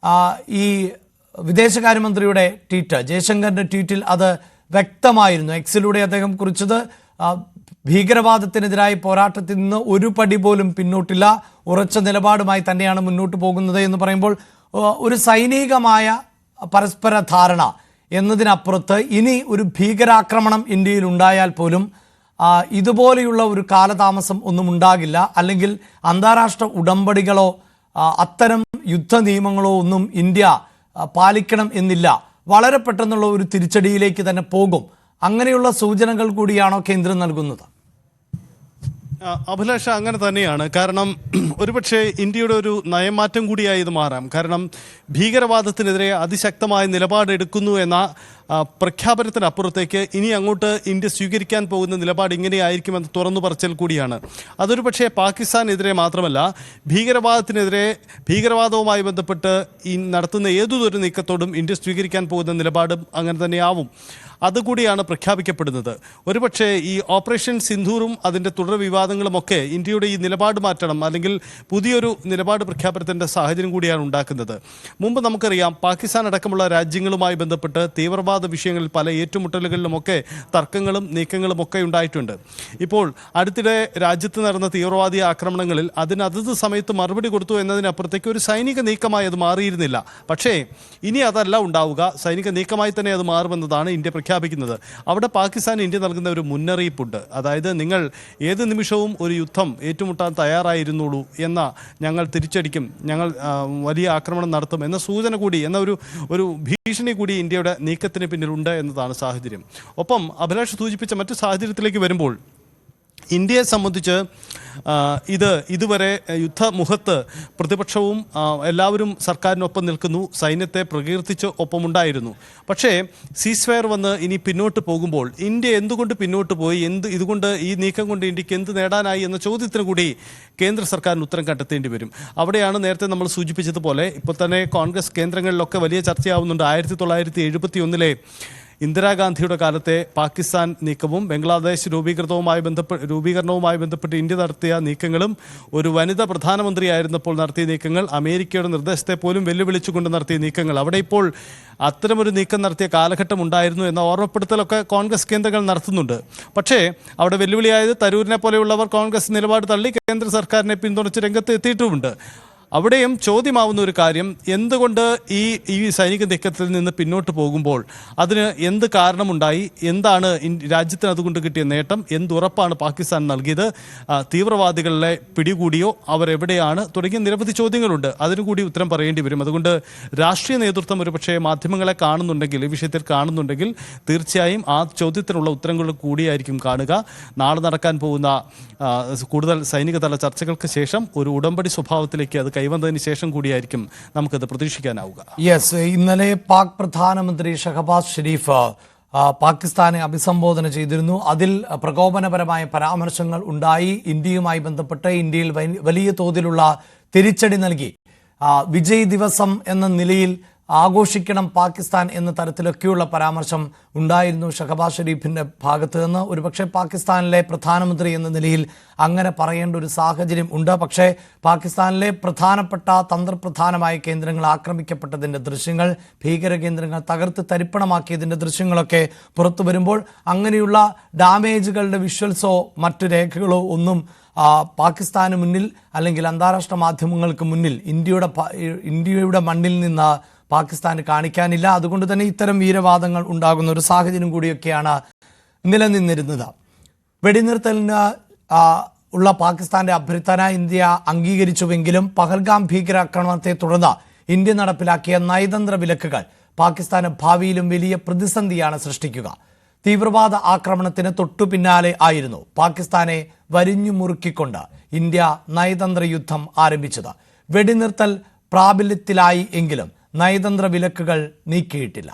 ഈ വിദേശകാര്യമന്ത്രിയുടെ ട്വീറ്റ്, ജയശങ്കറിൻ്റെ ട്വീറ്റിൽ അത് വ്യക്തമായിരുന്നു. എക്സിലൂടെ അദ്ദേഹം കുറിച്ചത് ഭീകരവാദത്തിനെതിരായ പോരാട്ടത്തിൽ നിന്ന് ഒരു പടി പോലും പിന്നോട്ടില്ല, ഉറച്ച നിലപാടുമായി തന്നെയാണ് മുന്നോട്ട് പോകുന്നത് എന്ന് പറയുമ്പോൾ ഒരു സൈനികമായ പരസ്പര ധാരണ എന്നതിനപ്പുറത്ത് ഇനി ഒരു ഭീകരാക്രമണം ഇന്ത്യയിൽ ഉണ്ടായാൽ പോലും ഇതുപോലെയുള്ള ഒരു കാലതാമസം ഒന്നും ഉണ്ടാകില്ല. അല്ലെങ്കിൽ അന്താരാഷ്ട്ര ഉടമ്പടികളോ അത്തരം യുദ്ധ നിയമങ്ങളോ ഒന്നും ഇന്ത്യ പാലിക്കണം എന്നില്ല. വളരെ പെട്ടെന്നുള്ള ഒരു തിരിച്ചടിയിലേക്ക് തന്നെ പോകും. അങ്ങനെയുള്ള സൂചനകൾ കൂടിയാണോ കേന്ദ്രം നൽകുന്നത്? അഭിലാഷ, അങ്ങനെ തന്നെയാണ്. കാരണം ഒരുപക്ഷെ ഇന്ത്യയുടെ ഒരു നയമാറ്റം കൂടിയായി ഇത് മാറാം. കാരണം ഭീകരവാദത്തിനെതിരെ അതിശക്തമായ നിലപാടെടുക്കുന്നു എന്ന പ്രഖ്യാപനത്തിനപ്പുറത്തേക്ക് ഇനി അങ്ങോട്ട് ഇന്ത്യ സ്വീകരിക്കാൻ പോകുന്ന നിലപാട് ഇങ്ങനെയായിരിക്കുമെന്ന് തുറന്നു പറച്ചൽ കൂടിയാണ്. അതൊരു പക്ഷേ പാകിസ്ഥാനെതിരെ മാത്രമല്ല, ഭീകരവാദത്തിനെതിരെ, ഭീകരവാദവുമായി ബന്ധപ്പെട്ട് ഈ നടത്തുന്ന ഏതൊരു നീക്കത്തോടും ഇന്ത്യ സ്വീകരിക്കാൻ പോകുന്ന നിലപാടും അങ്ങനെ തന്നെയാവും. അതുകൂടിയാണ് പ്രഖ്യാപിക്കപ്പെടുന്നത്. ഒരുപക്ഷെ ഈ ഓപ്പറേഷൻ സിന്ധൂറും അതിൻ്റെ തുടർ വിവാദങ്ങളുമൊക്കെ ഇന്ത്യയുടെ ഈ നിലപാട് മാറ്റണം, അല്ലെങ്കിൽ പുതിയൊരു നിലപാട് പ്രഖ്യാപനത്തിൻ്റെ സാഹചര്യം കൂടിയാണ് ഉണ്ടാക്കുന്നത്. മുമ്പ് നമുക്കറിയാം, പാകിസ്ഥാൻ അടക്കമുള്ള രാജ്യങ്ങളുമായി ബന്ധപ്പെട്ട് തീവ്രവാദ വിഷയങ്ങളിൽ പല ഏറ്റുമുട്ടലുകളിലുമൊക്കെ തർക്കങ്ങളും നീക്കങ്ങളും ഒക്കെ ഉണ്ടായിട്ടുണ്ട്. ഇപ്പോൾ അടുത്തിടെ രാജ്യത്ത് നടന്ന തീവ്രവാദി ആക്രമണങ്ങളിൽ അതത് സമയത്ത് മറുപടി കൊടുത്തു എന്നതിനപ്പുറത്തേക്ക് ഒരു സൈനിക നീക്കമായി അത് മാറിയിരുന്നില്ല. പക്ഷേ ഇനി അതല്ല ഉണ്ടാവുക, സൈനിക നീക്കമായി തന്നെ അത് മാറുമെന്നതാണ് ഇന്ത്യ പ്രഖ്യാപിക്കുന്നത്. അവിടെ പാകിസ്ഥാൻ ഇന്ത്യ നൽകുന്ന ഒരു മുന്നറിയിപ്പുണ്ട്. അതായത്, നിങ്ങൾ ഏത് നിമിഷവും ഒരു യുദ്ധം ഏറ്റുമുട്ടാൻ തയ്യാറായിരുന്നുള്ളൂ എന്ന, ഞങ്ങൾ തിരിച്ചടിക്കും, ഞങ്ങൾ വലിയ ആക്രമണം നടത്തും എന്ന സൂചന കൂടി, എന്ന ഒരു ഭീഷണി കൂടി ഇന്ത്യയുടെ നീക്കത്തിന് പിന്നിലുണ്ട് എന്നതാണ് സാഹചര്യം. ഒപ്പം അഭിലാഷ് സൂചിപ്പിച്ച മറ്റു സാഹചര്യത്തിലേക്ക് വരുമ്പോൾ, ഇന്ത്യയെ സംബന്ധിച്ച് ഇതുവരെ യുദ്ധമുഖത്ത് പ്രതിപക്ഷവും എല്ലാവരും സർക്കാരിനൊപ്പം നിൽക്കുന്നു, സൈന്യത്തെ പ്രകീർത്തിച്ച് ഒപ്പമുണ്ടായിരുന്നു. പക്ഷേ സീസ്ഫയർ വന്ന് ഇനി പിന്നോട്ട് പോകുമ്പോൾ ഇന്ത്യ എന്തുകൊണ്ട് പിന്നോട്ട് പോയി, ഇതുകൊണ്ട് ഈ നീക്കം കൊണ്ട് ഇന്ത്യക്ക് എന്ത് നേടാനായി എന്ന ചോദ്യത്തിന് കൂടി കേന്ദ്ര സർക്കാരിന് ഉത്തരം കണ്ടെത്തേണ്ടി വരും. അവിടെയാണ് നേരത്തെ നമ്മൾ സൂചിപ്പിച്ചതുപോലെ ഇപ്പോൾ തന്നെ കോൺഗ്രസ് കേന്ദ്രങ്ങളിലൊക്കെ വലിയ ചർച്ചയാവുന്നുണ്ട്. 1971 ഇന്ദിരാഗാന്ധിയുടെ കാലത്തെ പാകിസ്ഥാൻ നീക്കവും ബംഗ്ലാദേശ് രൂപീകരണവുമായി ബന്ധപ്പെട്ട് ഇന്ത്യ നടത്തിയ നീക്കങ്ങളും ഒരു വനിതാ പ്രധാനമന്ത്രിയായിരുന്നപ്പോൾ നടത്തിയ നീക്കങ്ങൾ, അമേരിക്കയുടെ നിർദ്ദേശത്തെ പോലും വെല്ലുവിളിച്ചുകൊണ്ട് നടത്തിയ നീക്കങ്ങൾ, അവിടെ ഇപ്പോൾ അത്തരമൊരു നീക്കം നടത്തിയ കാലഘട്ടം ഉണ്ടായിരുന്നു എന്ന ഓർമ്മപ്പെടുത്തലൊക്കെ കോൺഗ്രസ് കേന്ദ്രങ്ങൾ നടത്തുന്നുണ്ട്. പക്ഷേ അവിടെ വെല്ലുവിളിയായത് തരൂരിനെ പോലെയുള്ളവർ കോൺഗ്രസ് നിലപാട് തള്ളി കേന്ദ്ര സർക്കാരിനെ പിന്തുണച്ച് രംഗത്ത് എത്തിയിട്ടുമുണ്ട്. അവിടെയും ചോദ്യമാവുന്ന ഒരു കാര്യം, എന്തുകൊണ്ട് ഈ സൈനിക നീക്കത്തിൽ നിന്ന് പിന്നോട്ട് പോകുമ്പോൾ അതിന് എന്ത് കാരണമുണ്ടായി, എന്താണ് രാജ്യത്തിന് അതുകൊണ്ട് കിട്ടിയ നേട്ടം, എന്തുറപ്പാണ് പാകിസ്ഥാൻ നൽകിയത്, തീവ്രവാദികളെ പിടികൂടിയോ, അവരെവിടെയാണ് തുടങ്ങിയ നിരവധി ചോദ്യങ്ങളുണ്ട്. അതിനു കൂടി ഉത്തരം പറയേണ്ടി വരും. അതുകൊണ്ട് രാഷ്ട്രീയ നേതൃത്വം ഒരുപക്ഷെ മാധ്യമങ്ങളെ കാണുന്നുണ്ടെങ്കിൽ, ഈ വിഷയത്തിൽ കാണുന്നുണ്ടെങ്കിൽ തീർച്ചയായും ആ ചോദ്യത്തിനുള്ള ഉത്തരങ്ങൾ കൂടിയായിരിക്കും കാണുക. നാളെ നടക്കാൻ പോകുന്ന കൂടുതൽ സൈനികതല ചർച്ചകൾക്ക് ശേഷം ഒരു ഉടമ്പടി സ്വഭാവത്തിലേക്ക് അത് കൈവന്നതിന് ശേഷം കൂടിയായിരിക്കും നമുക്കത് പ്രതീക്ഷിക്കാനാവുക. യെസ്, ഇന്നലെ പാക് പ്രധാനമന്ത്രി ഷഹബാസ് ഷെരീഫ് പാകിസ്ഥാനെ അഭിസംബോധന ചെയ്തിരുന്നു. അതിൽ പ്രകോപനപരമായ പരാമർശങ്ങൾ ഉണ്ടായി. ഇന്ത്യയുമായി ബന്ധപ്പെട്ട് ഇന്ത്യയിൽ വലിയ തോതിലുള്ള തിരിച്ചടി നൽകി. വിജയ് ദിവസം എന്ന നിലയിൽ ആഘോഷിക്കണം പാകിസ്ഥാൻ എന്ന തരത്തിലൊക്കെയുള്ള പരാമർശം ഉണ്ടായിരുന്നു ഷഹബാസ് ഷെരീഫിന്റെ ഭാഗത്ത് നിന്ന്. ഒരുപക്ഷെ പാകിസ്ഥാനിലെ പ്രധാനമന്ത്രി എന്ന നിലയിൽ അങ്ങനെ പറയേണ്ട ഒരു സാഹചര്യം ഉണ്ട്. പക്ഷേ പാകിസ്ഥാനിലെ പ്രധാനപ്പെട്ട തന്ത്രപ്രധാനമായ കേന്ദ്രങ്ങൾ ആക്രമിക്കപ്പെട്ടതിൻ്റെ ദൃശ്യങ്ങൾ, ഭീകര കേന്ദ്രങ്ങൾ തകർത്ത് തരിപ്പണമാക്കിയതിൻ്റെ ദൃശ്യങ്ങളൊക്കെ പുറത്തു വരുമ്പോൾ അങ്ങനെയുള്ള ഡാമേജുകളുടെ വിഷ്വൽസോ മറ്റു രേഖകളോ ഒന്നും പാകിസ്ഥാന് മുന്നിൽ അല്ലെങ്കിൽ അന്താരാഷ്ട്ര മാധ്യമങ്ങൾക്ക് മുന്നിൽ ഇന്ത്യയുടെ മണ്ണിൽ നിന്ന് പാകിസ്ഥാന് കാണിക്കാനില്ല. അതുകൊണ്ട് തന്നെ ഇത്തരം വീരവാദങ്ങൾ ഉണ്ടാകുന്ന ഒരു സാഹചര്യം കൂടിയൊക്കെയാണ് നിലനിന്നിരുന്നത്. വെടിനിർത്തലിന് ഉള്ള പാകിസ്ഥാന്റെ അഭ്യർത്ഥന ഇന്ത്യ അംഗീകരിച്ചുവെങ്കിലും പഹൽഗാം ഭീകരാക്രമണത്തെ തുടർന്ന് ഇന്ത്യ നടപ്പിലാക്കിയ നയതന്ത്ര വിലക്കുകൾ പാകിസ്ഥാന് ഭാവിയിലും വലിയ പ്രതിസന്ധിയാണ് സൃഷ്ടിക്കുക. തീവ്രവാദ ആക്രമണത്തിന് തൊട്ടു പിന്നാലെ ആയിരുന്നു പാകിസ്ഥാനെ വരിഞ്ഞു മുറുക്കിക്കൊണ്ട് ഇന്ത്യ നയതന്ത്ര യുദ്ധം ആരംഭിച്ചത്. വെടിനിർത്തൽ പ്രാബല്യത്തിലായി എങ്കിലും നയതന്ത്ര വിലക്കുകൾ നീക്കിയിട്ടില്ല.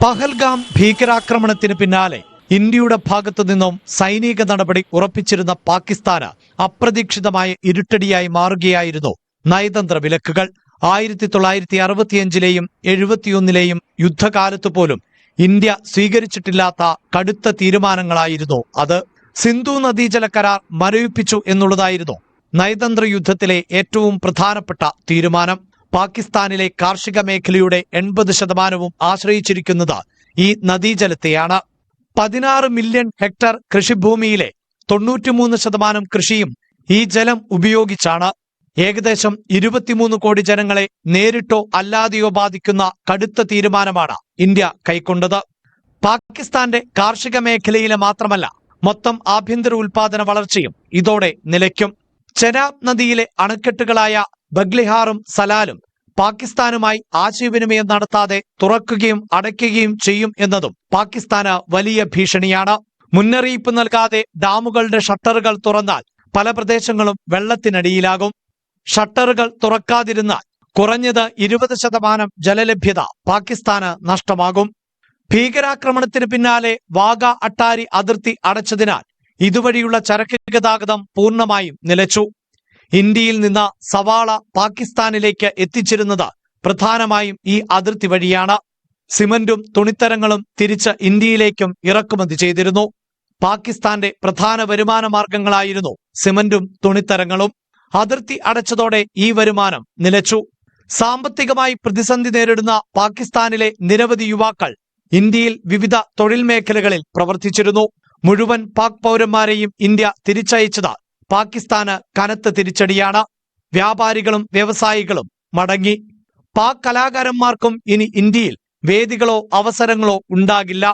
പഹൽഗാം ഭീകരാക്രമണത്തിന് പിന്നാലെ ഇന്ത്യയുടെ ഭാഗത്തു നിന്നും സൈനിക നടപടി ഉറപ്പിച്ചിരുന്ന പാകിസ്ഥാന് അപ്രതീക്ഷിതമായ ഇരുട്ടടിയായി മാറുകയായിരുന്നു നയതന്ത്ര വിലക്കുകൾ. 1965-ലെയും 71-ലെയും യുദ്ധകാലത്ത് പോലും ഇന്ത്യ സ്വീകരിച്ചിട്ടില്ലാത്ത കടുത്ത തീരുമാനങ്ങളായിരുന്നു അത്. സിന്ധു നദീജല കരാർ മരവിപ്പിച്ചു എന്നുള്ളതായിരുന്നു നയതന്ത്ര യുദ്ധത്തിലെ ഏറ്റവും പ്രധാനപ്പെട്ട തീരുമാനം. പാകിസ്ഥാനിലെ കാർഷിക മേഖലയുടെ 80% ആശ്രയിച്ചിരിക്കുന്നത് ഈ നദീജലത്തെയാണ്. 16 മില്യൺ ഹെക്ടർ കൃഷിഭൂമിയിലെ 93% കൃഷിയും ഈ ജലം ഉപയോഗിച്ചാണ്. ഏകദേശം 23 കോടി ജനങ്ങളെ നേരിട്ടോ അല്ലാതെയോ ബാധിക്കുന്ന കടുത്ത തീരുമാനമാണ് ഇന്ത്യ കൈക്കൊണ്ടത്. പാകിസ്ഥാന്റെ കാർഷിക മേഖലയിലെ മാത്രമല്ല, മൊത്തം ആഭ്യന്തര ഉൽപാദന വളർച്ചയും ഇതോടെ നിലയ്ക്കും. ചെനാബ് നദിയിലെ അണക്കെട്ടുകളായ ബഗ്ലിഹാറും സലാലും പാകിസ്ഥാനുമായി ആശയവിനിമയം നടത്താതെ തുറക്കുകയും അടയ്ക്കുകയും ചെയ്യും എന്നതും പാകിസ്ഥാന് വലിയ ഭീഷണിയാണ്. മുന്നറിയിപ്പ് നൽകാതെ ഡാമുകളുടെ ഷട്ടറുകൾ തുറന്നാൽ പല പ്രദേശങ്ങളും വെള്ളത്തിനടിയിലാകും. ഷട്ടറുകൾ തുറക്കാതിരുന്നാൽ കുറഞ്ഞത് 20% ജലലഭ്യത പാകിസ്ഥാന് നഷ്ടമാകും. ഭീകരാക്രമണത്തിന് പിന്നാലെ വാഗ അട്ടാരി അതിർത്തി അടച്ചതിനാൽ ഇതുവഴിയുള്ള ചരക്ക് ഗതാഗതം പൂർണ്ണമായും നിലച്ചു. ഇന്ത്യയിൽ നിന്ന് സവാള പാകിസ്ഥാനിലേക്ക് എത്തിച്ചിരുന്നത് പ്രധാനമായും ഈ അതിർത്തി വഴിയാണ്. സിമന്റും തുണിത്തരങ്ങളും തിരിച്ച് ഇന്ത്യയിലേക്കും ഇറക്കുമതി ചെയ്തിരുന്നു. പാകിസ്ഥാന്റെ പ്രധാന വരുമാന മാർഗങ്ങളായിരുന്നു സിമന്റും തുണിത്തരങ്ങളും. അതിർത്തി അടച്ചതോടെ ഈ വരുമാനം നിലച്ചു. സാമ്പത്തികമായി പ്രതിസന്ധി നേരിടുന്ന പാകിസ്ഥാനിലെ നിരവധി യുവാക്കൾ ഇന്ത്യയിൽ വിവിധ തൊഴിൽ മേഖലകളിൽ പ്രവർത്തിച്ചിരുന്നു. മുഴുവൻ പാക് പൗരന്മാരെയും ഇന്ത്യ തിരിച്ചയച്ചത് പാകിസ്ഥാന് കനത്ത തിരിച്ചടിയാണ്. വ്യാപാരികളും വ്യവസായികളും മടങ്ങി. പാക് കലാകാരന്മാർക്കും ഇനി ഇന്ത്യയിൽ വേദികളോ അവസരങ്ങളോ ഉണ്ടാകില്ല.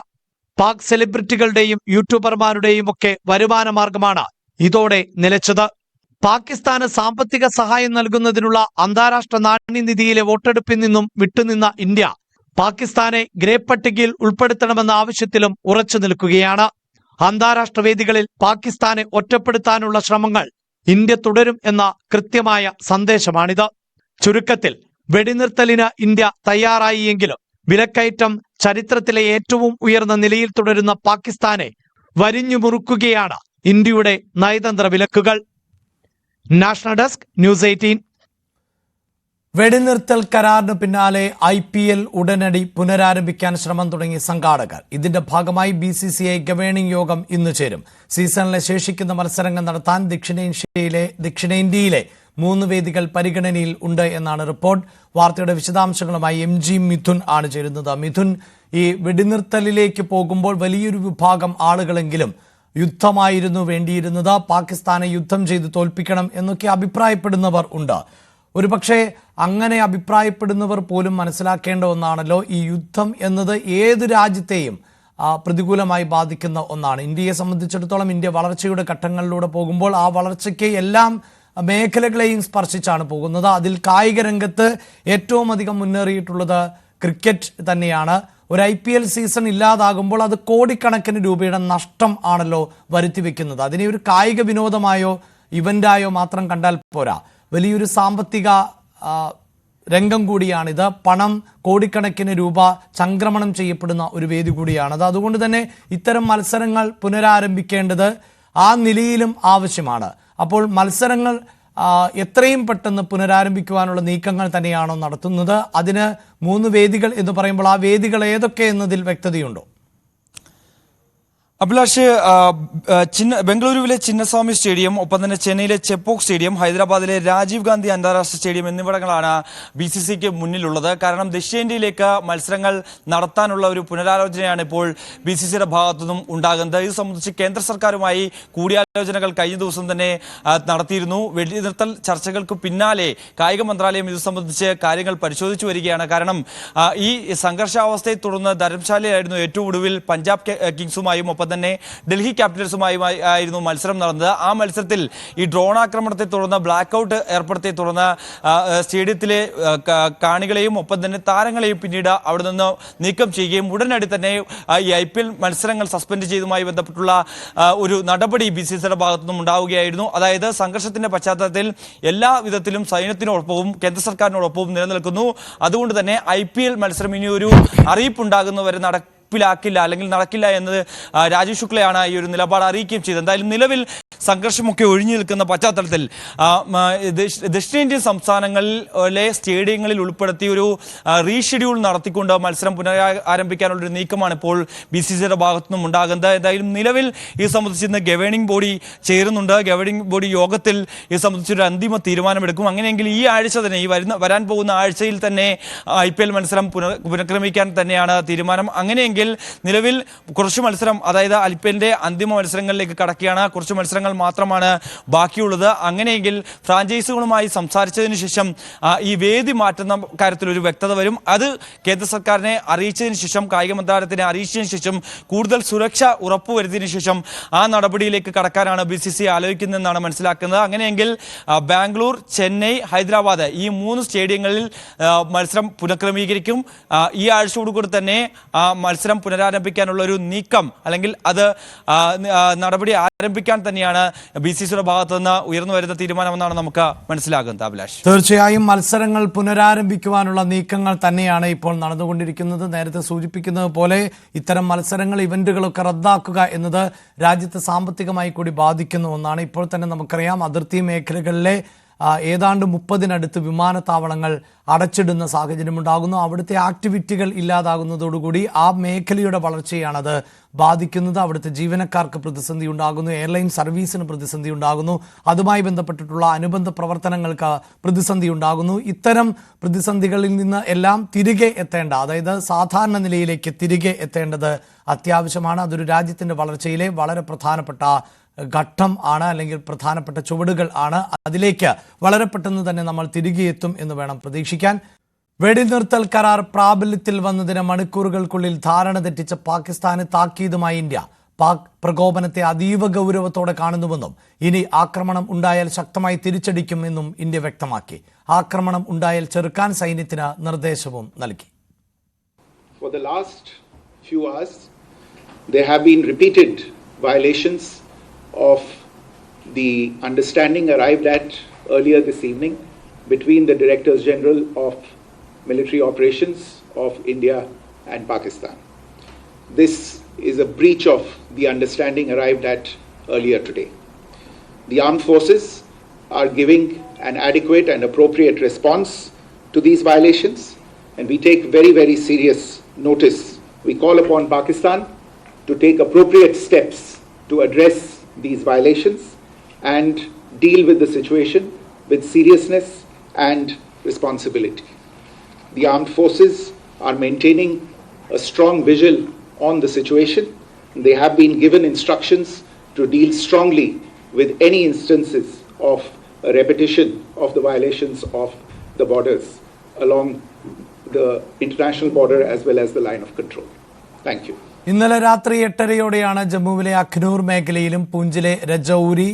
പാക് സെലിബ്രിറ്റികളുടെയും യൂട്യൂബർമാരുടെയും ഒക്കെ വരുമാന മാർഗമാണ് ഇതോടെ നിലച്ചത്. പാകിസ്ഥാന് സാമ്പത്തിക സഹായം നൽകുന്നതിനുള്ള അന്താരാഷ്ട്ര നാണ്യനിധിയിലെ വോട്ടെടുപ്പിൽ നിന്നും വിട്ടുനിന്ന ഇന്ത്യ പാകിസ്ഥാനെ ഗ്രേ പട്ടികയിൽ ഉൾപ്പെടുത്തണമെന്ന ആവശ്യത്തിലും ഉറച്ചു നിൽക്കുകയാണ്. അന്താരാഷ്ട്ര വേദികളിൽ പാകിസ്ഥാനെ ഒറ്റപ്പെടുത്താനുള്ള ശ്രമങ്ങൾ ഇന്ത്യ തുടരും എന്ന കൃത്യമായ സന്ദേശമാണിത്. ചുരുക്കത്തിൽ വെടിനിർത്തലിന് ഇന്ത്യ തയ്യാറായിയെങ്കിലും വിലക്കയറ്റം ചരിത്രത്തിലെ ഏറ്റവും ഉയർന്ന നിലയിൽ തുടരുന്ന പാകിസ്ഥാനെ വരിഞ്ഞു മുറുക്കുകയാണ് ഇന്ത്യയുടെ നയതന്ത്ര വിലക്കുകൾ. National desk, news 18. വെടിനിർത്തൽ കരാറിന് പിന്നാലെ IPL ഉടനടി പുനരാരംഭിക്കാൻ ശ്രമം തുടങ്ങി സംഘാടകർ. ഇതിന്റെ ഭാഗമായി BCCI ഗവേണിംഗ് യോഗം ഇന്ന് ചേരും. സീസണിലെ ശേഷിക്കുന്ന മത്സരങ്ങൾ നടത്താൻ ദക്ഷിണേന്ത്യയിലെ 3 വേദികൾ പരിഗണനയിൽ ഉണ്ട് എന്നാണ് റിപ്പോർട്ട്. വാർത്തയുടെ വിശദാംശങ്ങളുമായി MG മിഥുൻ ആണ് ചേരുന്നത്. മിഥുൻ, ഈ വെടിനിർത്തലിലേക്ക് പോകുമ്പോൾ വലിയൊരു വിഭാഗം ആളുകളെങ്കിലും യുദ്ധമായിരുന്നു വേണ്ടിയിരുന്നത്, പാകിസ്ഥാനെ യുദ്ധം ചെയ്ത് തോൽപ്പിക്കണം എന്നൊക്കെ അഭിപ്രായപ്പെടുന്നവർ ഉണ്ട്. ഒരുപക്ഷെ അങ്ങനെ അഭിപ്രായപ്പെടുന്നവർ പോലും മനസ്സിലാക്കേണ്ട ഒന്നാണല്ലോ, ഈ യുദ്ധം എന്നത് ഏത് രാജ്യത്തെയും പ്രതികൂലമായി ബാധിക്കുന്ന ഒന്നാണ്. ഇന്ത്യയെ സംബന്ധിച്ചിടത്തോളം ഇന്ത്യ വളർച്ചയുടെ ഘട്ടങ്ങളിലൂടെ പോകുമ്പോൾ ആ വളർച്ചയ്ക്ക് എല്ലാം മേഖലകളെയും സ്പർശിച്ചാണ് പോകുന്നത്. അതിൽ കായിക രംഗത്ത് ഏറ്റവും അധികം മുന്നേറിയിട്ടുള്ളത് ക്രിക്കറ്റ് തന്നെയാണ്. ഒരു IPL സീസൺ ഇല്ലാതാകുമ്പോൾ അത് കോടിക്കണക്കിന് രൂപയുടെ നഷ്ടം ആണല്ലോ വരുത്തിവെക്കുന്നത്. അതിനെ ഒരു കായിക വിനോദമായോ ഇവന്റായോ മാത്രം കണ്ടാൽ പോരാ, വലിയൊരു സാമ്പത്തിക രംഗം കൂടിയാണിത്. പണം, കോടിക്കണക്കിന് രൂപ ചംക്രമണം ചെയ്യപ്പെടുന്ന ഒരു വേദി കൂടിയാണത്. അതുകൊണ്ട് തന്നെ ഇത്തരം മത്സരങ്ങൾ പുനരാരംഭിക്കേണ്ടത് ആ നിലയിലും ആവശ്യമാണ്. അപ്പോൾ മത്സരങ്ങൾ എത്രയും പെട്ടെന്ന് പുനരാരംഭിക്കുവാനുള്ള നീക്കങ്ങൾ തന്നെയാണോ നടത്തുന്നത്? അതിന് 3 വേദികൾ എന്ന് പറയുമ്പോൾ ആ വേദികൾ ഏതൊക്കെ എന്നതിൽ വ്യക്തതയുണ്ടോ? അഭിലാഷ്, ബംഗളൂരുവിലെ ചിന്നസ്വാമി സ്റ്റേഡിയം, ഒപ്പം തന്നെ ചെന്നൈയിലെ ചെപ്പോക്ക് സ്റ്റേഡിയം, ഹൈദരാബാദിലെ രാജീവ് ഗാന്ധി അന്താരാഷ്ട്ര സ്റ്റേഡിയം എന്നിവിടങ്ങളാണ് BCCക്ക് മുന്നിലുള്ളത്. കാരണം ദക്ഷിണേന്ത്യയിലേക്ക് മത്സരങ്ങൾ നടത്താനുള്ള ഒരു പുനരാലോചനയാണ് ഇപ്പോൾ BCCയുടെ ഭാഗത്തുനിന്നും ഉണ്ടാകുന്നത്. ഇത് സംബന്ധിച്ച് കേന്ദ്ര സർക്കാരുമായി കൂടിയാലോചനകൾ കഴിഞ്ഞ ദിവസം തന്നെ നടത്തിയിരുന്നു. വെടിനിർത്തൽ ചർച്ചകൾക്ക് പിന്നാലെ കായിക മന്ത്രാലയം ഇത് സംബന്ധിച്ച് കാര്യങ്ങൾ പരിശോധിച്ചു വരികയാണ്. കാരണം ഈ സംഘർഷാവസ്ഥയെ തുടർന്ന് ധർമ്മശാലയായിരുന്നു ഏറ്റവും ഒടുവിൽ പഞ്ചാബ് കിങ്സുമായും ഒപ്പം തന്നെ ഡൽഹി ക്യാപിറ്റൽസുമായി ആയിരുന്നു മത്സരം നടന്നത്. ആ മത്സരത്തിൽ ഈ ഡ്രോൺ ആക്രമണത്തെ തുടർന്ന് ബ്ലാക്ക് ഔട്ട് ഏർപ്പെടുത്തിയെ തുടർന്ന് സ്റ്റേഡിയത്തിലെ കാണികളെയും ഒപ്പം തന്നെ താരങ്ങളെയും പിന്നീട് അവിടെ നിന്ന് നീക്കം ചെയ്യുകയും ഉടനടി തന്നെ ഈ IPL മത്സരങ്ങൾ സസ്പെൻഡ് ചെയ്തതുമായി ബന്ധപ്പെട്ടുള്ള ഒരു നടപടി BCCയുടെ ഭാഗത്തുനിന്നും ഉണ്ടാവുകയായിരുന്നു. അതായത് സംഘർഷത്തിന്റെ പശ്ചാത്തലത്തിൽ എല്ലാ വിധത്തിലും സൈന്യത്തിനോടൊപ്പവും കേന്ദ്ര സർക്കാരിനോടൊപ്പവും നിലനിൽക്കുന്നു. അതുകൊണ്ട് തന്നെ IPL മത്സരം ഇനി ഒരു അറിയിപ്പുണ്ടാകുന്നവരെ നടപ്പിലാക്കില്ല അല്ലെങ്കിൽ നടക്കില്ല എന്നത് രാജീവ് ശുക്ലയാണ് ഈ ഒരു നിലപാട് അറിയിക്കുകയും ചെയ്തത്. എന്തായാലും നിലവിൽ സംഘർഷമൊക്കെ ഒഴിഞ്ഞു നിൽക്കുന്ന പശ്ചാത്തലത്തിൽ ദക്ഷിണേന്ത്യൻ സംസ്ഥാനങ്ങളിലെ സ്റ്റേഡിയങ്ങളിൽ ഉൾപ്പെടുത്തി ഒരു റീഷെഡ്യൂൾ നടത്തിക്കൊണ്ട് മത്സരം പുനരാരംഭിക്കാനുള്ളൊരു നീക്കമാണ് ഇപ്പോൾ BCCയുടെ ഭാഗത്തുനിന്നും ഉണ്ടാകുന്നത്. എന്തായാലും നിലവിൽ ഇത് സംബന്ധിച്ച് ഇന്ന് ഗവേണിംഗ് ബോഡി ചേരുന്നുണ്ട്. ഗവേണിംഗ് ബോഡി യോഗത്തിൽ ഇത് സംബന്ധിച്ചൊരു അന്തിമ തീരുമാനമെടുക്കും. അങ്ങനെയെങ്കിൽ ഈ ആഴ്ച തന്നെ, ഈ വരാൻ പോകുന്ന ആഴ്ചയിൽ തന്നെ IPL മത്സരം പുനഃക്രമിക്കാൻ തന്നെയാണ് തീരുമാനം. അങ്ങനെയെങ്കിൽ നിലവിൽ കുറച്ച് മത്സരം, അതായത് IPLന്റെ അന്തിമ മത്സരങ്ങളിലേക്ക് കടക്കുകയാണ്. കുറച്ച് മത്സരങ്ങൾ മാത്രമാണ് ബാക്കിയുള്ളത്. അങ്ങനെയെങ്കിൽ ഫ്രാഞ്ചൈസികളുമായി സംസാരിച്ചതിന് ശേഷം ഈ വേദി മാറ്റുന്ന കാര്യത്തിൽ ഒരു വ്യക്തത വരും. അത് കേന്ദ്ര സർക്കാരിനെ അറിയിച്ചതിന് ശേഷം, കായിക മന്ത്രാലയത്തിനെ അറിയിച്ചതിന് ശേഷം, കൂടുതൽ സുരക്ഷ ഉറപ്പുവരുത്തിയതിനു ശേഷം ആ നടപടിയിലേക്ക് കടക്കാനാണ് BCCI ആലോചിക്കുന്നതെന്നാണ് മനസ്സിലാക്കുന്നത്. അങ്ങനെയെങ്കിൽ ബാംഗ്ലൂർ, ചെന്നൈ, ഹൈദരാബാദ് ഈ 3 സ്റ്റേഡിയങ്ങളിൽ മത്സരം പുനഃക്രമീകരിക്കും. ഈ ആഴ്ചയോടുകൂടി തന്നെ മത്സരം പുനരാരംഭിക്കാനുള്ള ഒരു നീക്കം അല്ലെങ്കിൽ അത് നടപടി ആരംഭിക്കാൻ തന്നെയാണ് BCCയുടെ ഭാഗത്തു നിന്ന് ഉയർന്നു വരുന്ന തീരുമാനമെന്നാണ് നമുക്ക് മനസ്സിലാകുന്നത്. അഭിലാഷ്, തീർച്ചയായും മത്സരങ്ങൾ പുനരാരംഭിക്കുവാനുള്ള നീക്കങ്ങൾ തന്നെയാണ് ഇപ്പോൾ നടന്നുകൊണ്ടിരിക്കുന്നത്. നേരത്തെ സൂചിപ്പിക്കുന്നത് പോലെ ഇത്തരം മത്സരങ്ങൾ, ഇവന്റുകളൊക്കെ റദ്ദാക്കുക എന്നത് രാജ്യത്തെ സാമ്പത്തികമായി കൂടി ബാധിക്കുന്ന ഒന്നാണ്. ഇപ്പോൾ തന്നെ നമുക്കറിയാം, അതിർത്തി മേഖലകളിലെ ഏതാണ്ട് 30-നടുത്ത് വിമാനത്താവളങ്ങൾ അടച്ചിടുന്ന സാഹചര്യമുണ്ടാകുന്നു. അവിടുത്തെ ആക്ടിവിറ്റികൾ ഇല്ലാതാകുന്നതോടുകൂടി ആ മേഖലയുടെ വളർച്ചയാണത് ബാധിക്കുന്നത്. അവിടുത്തെ ജീവനക്കാർക്ക് പ്രതിസന്ധി ഉണ്ടാകുന്നു, എയർലൈൻ സർവീസിന് പ്രതിസന്ധി ഉണ്ടാകുന്നു, അതുമായി ബന്ധപ്പെട്ടിട്ടുള്ള അനുബന്ധ പ്രവർത്തനങ്ങൾക്ക് പ്രതിസന്ധി ഉണ്ടാകുന്നു. ഇത്തരം പ്രതിസന്ധികളിൽ നിന്ന് എല്ലാം തിരികെ എത്തേണ്ട, അതായത് സാധാരണ നിലയിലേക്ക് തിരികെ എത്തേണ്ടത് അത്യാവശ്യമാണ്. അതൊരു രാജ്യത്തിൻ്റെ വളർച്ചയിലെ വളരെ പ്രധാനപ്പെട്ട ഘട്ടം ആണ്, അല്ലെങ്കിൽ പ്രധാനപ്പെട്ട ചുവടുകൾ ആണ്. അതിലേക്ക് വളരെ പെട്ടെന്ന് തന്നെ നമ്മൾ തിരികെ എത്തും എന്ന് വേണം പ്രതീക്ഷിക്കാൻ. വെടിനിർത്തൽ കരാർ പ്രാബല്യത്തിൽ വന്നതിന് മണിക്കൂറുകൾക്കുള്ളിൽ ധാരണ തെറ്റിച്ച പാകിസ്ഥാന് താക്കീതുമായി ഇന്ത്യ. പാക് പ്രകോപനത്തെ അതീവ ഗൗരവത്തോടെ കാണുന്നുവെന്നും ഇനി ആക്രമണം ഉണ്ടായാൽ ശക്തമായി തിരിച്ചടിക്കുമെന്നും ഇന്ത്യ വ്യക്തമാക്കി. ആക്രമണം ഉണ്ടായാൽ ചെറുക്കാൻ സൈന്യത്തിന് നിർദ്ദേശവും നൽകി. For the last few hours, there have been repeated violations of the understanding arrived at earlier this evening between the Directors General of Military Operations of India and Pakistan. This is a breach of the understanding arrived at earlier today. The armed forces are giving an adequate and appropriate response to these violations, and we take very, very serious notice. We call upon Pakistan to take appropriate steps to address these violations and deal with the situation with seriousness and responsibility. The armed forces are maintaining a strong vigil on the situation. They have been given instructions to deal strongly with any instances of a repetition of the violations of the borders along the international border as well as the line of control. Thank you. ഇന്നലെ രാത്രി 8:30യോടെയാണ് ജമ്മുവിലെ അഖ്നൂർ മേഖലയിലും പൂഞ്ചിലെ രജൌരി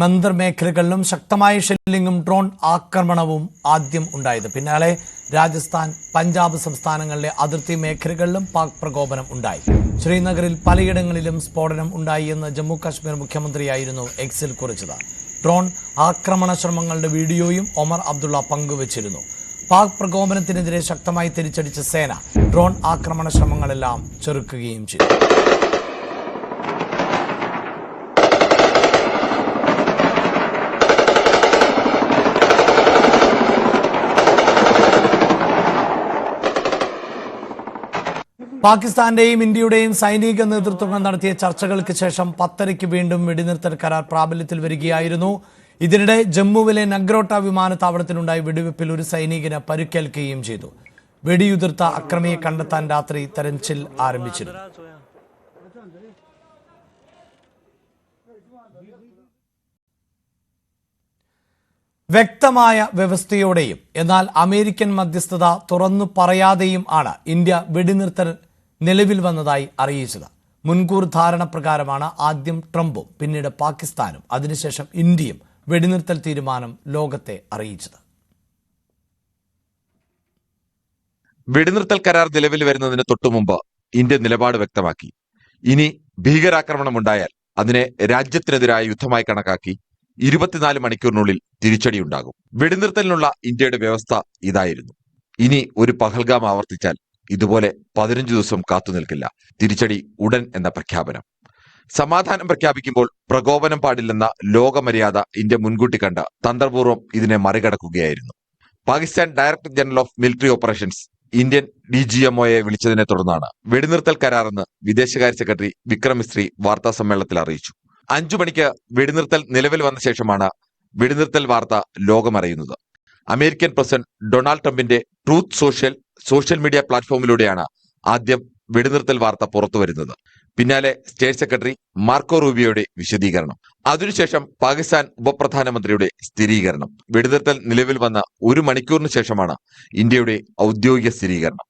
മന്ദർ മേഖലകളിലും ശക്തമായ ഷെല്ലിങ്ങും drone ആക്രമണവും ആദ്യം ഉണ്ടായത്. പിന്നാലെ രാജസ്ഥാൻ, പഞ്ചാബ് സംസ്ഥാനങ്ങളിലെ അതിർത്തി മേഖലകളിലും പാക് പ്രകോപനം ഉണ്ടായി. ശ്രീനഗറിൽ പലയിടങ്ങളിലും സ്ഫോടനം ഉണ്ടായി എന്ന് ജമ്മു കാശ്മീർ മുഖ്യമന്ത്രിയായിരുന്നു എക്സിൽ കുറിച്ചത്. ഡ്രോൺ ആക്രമണ ശ്രമങ്ങളുടെ വീഡിയോയും ഒമർ അബ്ദുള്ള പങ്കുവച്ചിരുന്നു. പാക് പ്രകോപനത്തിനെതിരെ ശക്തമായി തിരിച്ചടിച്ച സേന ഡ്രോൺ ആക്രമണ ശ്രമങ്ങളെല്ലാം ചെറുക്കുകയും ചെയ്തു. പാകിസ്ഥാന്റെയും ഇന്ത്യയുടെയും സൈനിക നേതൃത്വങ്ങൾ നടത്തിയ ചർച്ചകൾക്ക് ശേഷം 10:30 വീണ്ടും വെടിനിർത്തൽ കരാർ പ്രാബല്യത്തിൽ വരികയായിരുന്നു. ഇതിനിടെ ജമ്മുവിലെ നഗ്രോട്ട വിമാനത്താവളത്തിലുണ്ടായ വെടിവെപ്പിൽ ഒരു സൈനികന് പരിക്കേൽക്കുകയും ചെയ്തു. വെടിയുതിർത്ത അക്രമിയെ കണ്ടെത്താൻ രാത്രി തെരച്ചിൽ ആരംഭിച്ചിരുന്നു. വ്യക്തമായ വ്യവസ്ഥയോടെയും എന്നാൽ അമേരിക്കൻ മധ്യസ്ഥത തുറന്നു പറയാതെയും ആണ് ഇന്ത്യ വെടിനിർത്തൽ നിലവിൽ വന്നതായി അറിയിച്ചത്. മുൻകൂർ ധാരണ പ്രകാരമാണ് ആദ്യം ട്രംപും പിന്നീട് പാകിസ്ഥാനും അതിനുശേഷം ഇന്ത്യയും വെടിനിർത്തൽ തീരുമാനം ലോകത്തെ അറിയിച്ചത്. വെടിനിർത്തൽ കരാർ നിലവിൽ വരുന്നതിന് തൊട്ടുമുമ്പ് ഇന്ത്യ നിലപാട് വ്യക്തമാക്കി. ഇനി ഭീകരാക്രമണമുണ്ടായാൽ അതിനെ രാജ്യത്തിനെതിരായ യുദ്ധമായി കണക്കാക്കി 24 മണിക്കൂറിനുള്ളിൽ തിരിച്ചടിയുണ്ടാകും. വെടിനിർത്തലിനുള്ള ഇന്ത്യയുടെ വ്യവസ്ഥ ഇതായിരുന്നു. ഇനി ഒരു പഹൽഗാം ആവർത്തിച്ചാൽ ഇതുപോലെ 15 ദിവസം കാത്തുനിൽക്കില്ല. തിരിച്ചടി ഉടൻ എന്ന പ്രഖ്യാപനം. സമാധാനം പ്രഖ്യാപിക്കുമ്പോൾ പ്രകോപനം പാടില്ലെന്ന ലോകമര്യാദ ഇന്ത്യ മുൻകൂട്ടി കണ്ട തന്ത്രപൂർവ്വം ഇതിനെ മറികടക്കുകയായിരുന്നു. Pakistan director general of military operations Indian DGMOയെ വിളിച്ചതിനെ തുടർന്നാണ് വെടിനിർത്തൽ കരാറെന്ന് വിദേശകാര്യ സെക്രട്ടറി വിക്രം മിസ്രി വാർത്താ സമ്മേളനത്തിൽ അറിയിച്ചു. 5 മണിക്ക് വെടിനിർത്തൽ നിലവിൽ വന്ന ശേഷമാണ് വെടിനിർത്തൽ വാർത്ത ലോകമറിയുന്നത്. അമേരിക്കൻ പ്രസിഡന്റ് ഡൊണാൾഡ് ട്രംപിന്റെ ട്രൂത്ത് സോഷ്യൽ മീഡിയ പ്ലാറ്റ്ഫോമിലൂടെയാണ് ആദ്യം വെടിനിർത്തൽ വാർത്ത പുറത്തുവരുന്നത്. പിന്നാലെ സ്റ്റേറ്റ് സെക്രട്ടറി മാർക്കോ റൂബിയോയുടെ വിശദീകരണം. അതിനുശേഷം പാകിസ്ഥാൻ ഉപപ്രധാനമന്ത്രിയുടെ സ്ഥിരീകരണം. വെടിനിർത്തൽ നിലവിൽ വന്ന 1 മണിക്കൂറിന് ശേഷമാണ് ഇന്ത്യയുടെ ഔദ്യോഗിക സ്ഥിരീകരണം.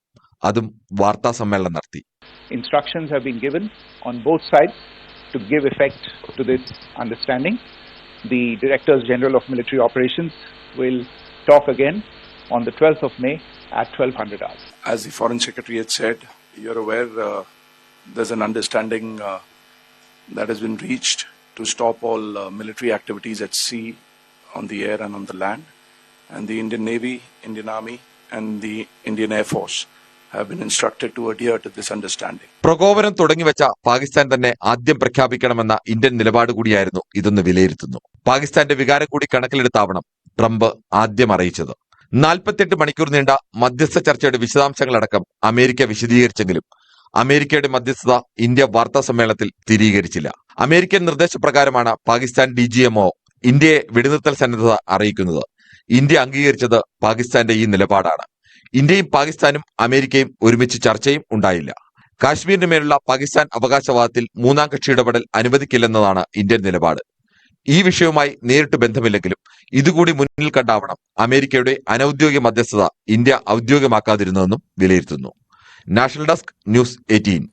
അതും വാർത്താ സമ്മേളനം നടത്തി. Instructions have been given on both sides to give effect to this understanding. The Directors General of Military Operations will talk again on the 12th of May at 1200 hours. As the Foreign Secretary had said, you're aware there's an understanding that has been reached to stop all military activities at sea, on the air and on the land. And the Indian Navy, Indian Army and the Indian Air Force have been instructed to adhere to this understanding. പ്രകോപനം തുടങ്ങിവെച്ച പാകിസ്ഥാൻ തന്നെ ആദ്യം പ്രഖ്യാപിക്കണമെന്ന Indian നിലപാട് കൂടിയായിരുന്നു ഇതെന്ന് വിലയിരുത്തുന്നു. പാകിസ്ഥാന്റെ വികാരം കൂടി കണക്കിലെടുത്താവണം ട്രംപ് ആദ്യം അറിയിച്ചത്. 48 മണിക്കൂർ നീണ്ട മധ്യസ്ഥ ചർച്ചയുടെ വിശദാംശങ്ങളടക്കം അമേരിക്ക വിശദീകരിച്ചെങ്കിലും അമേരിക്കയുടെ മധ്യസ്ഥത ഇന്ത്യ വാർത്താ സമ്മേളനത്തിൽ സ്ഥിരീകരിച്ചില്ല. അമേരിക്കൻ നിർദ്ദേശപ്രകാരമാണ് പാകിസ്ഥാൻ DGMO ഇന്ത്യയെ വെടിനിർത്തൽ സന്നദ്ധത അറിയിക്കുന്നത്. ഇന്ത്യ അംഗീകരിച്ചത് പാകിസ്ഥാന്റെ ഈ നിലപാടാണ്. ഇന്ത്യയും പാകിസ്ഥാനും അമേരിക്കയും ഒരുമിച്ച് ചർച്ചയും ഉണ്ടായില്ല. കാശ്മീരിന് മേലുള്ള പാകിസ്ഥാൻ അവകാശവാദത്തിൽ 3ാം കക്ഷി ഇടപെടൽ അനുവദിക്കില്ലെന്നതാണ് ഇന്ത്യൻ നിലപാട്. ഈ വിഷയവുമായി നേരിട്ട് ബന്ധമില്ലെങ്കിലും ഇതുകൂടി മുന്നിൽ കണ്ടാവണം അമേരിക്കയുടെ അനൌദ്യോഗിക മധ്യസ്ഥത ഇന്ത്യ ഔദ്യോഗികമാക്കാതിരുന്നതെന്നും വിലയിരുത്തുന്നു. National desk, news 18.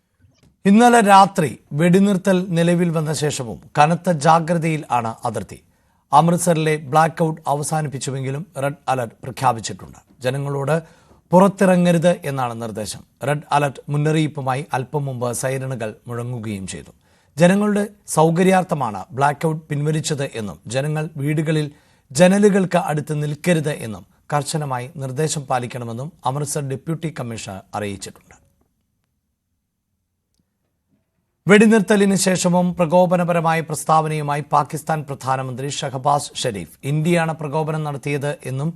ഇന്നലെ രാത്രി വെടിനിർത്തൽ നിലവിൽ വന്ന ശേഷവും കനത്ത ജാഗ്രതയിൽ ആണ് അതിർത്തി. അമൃത്സറിലെ ബ്ലാക്ക് ഔട്ട് അവസാനിപ്പിച്ചുവെങ്കിലും റെഡ് അലർട്ട് പ്രഖ്യാപിച്ചിട്ടുണ്ട്. ജനങ്ങളോട് പുറത്തിറങ്ങരുത് എന്നാണ് നിർദ്ദേശം. റെഡ് അലർട്ട് മുന്നറിയിപ്പുമായി അല്പം മുമ്പ് സൈറണുകൾ മുഴങ്ങുകയും ചെയ്തു. ജനങ്ങളുടെ സൗകര്യാർത്ഥമാണ് ബ്ലാക്ക് ഔട്ട് പിൻവലിച്ചത് എന്നും ജനങ്ങൾ വീടുകളിൽ ജനലുകൾക്ക് അടുത്ത് നിൽക്കരുത് എന്നും കർശനമായി നിർദ്ദേശം പാലിക്കണമെന്നും അമൃത്സർ ഡെപ്യൂട്ടി കമ്മീഷണർ അറിയിച്ചിട്ടുണ്ട്. വെടിനിർത്തലിന് ശേഷവും പ്രകോപനപരമായ പ്രസ്താവനയുമായി പാകിസ്ഥാൻ പ്രധാനമന്ത്രി ഷഹബാസ് ഷെരീഫ് ഇന്ത്യയാണ് പ്രകോപനം നടത്തിയത് എന്നും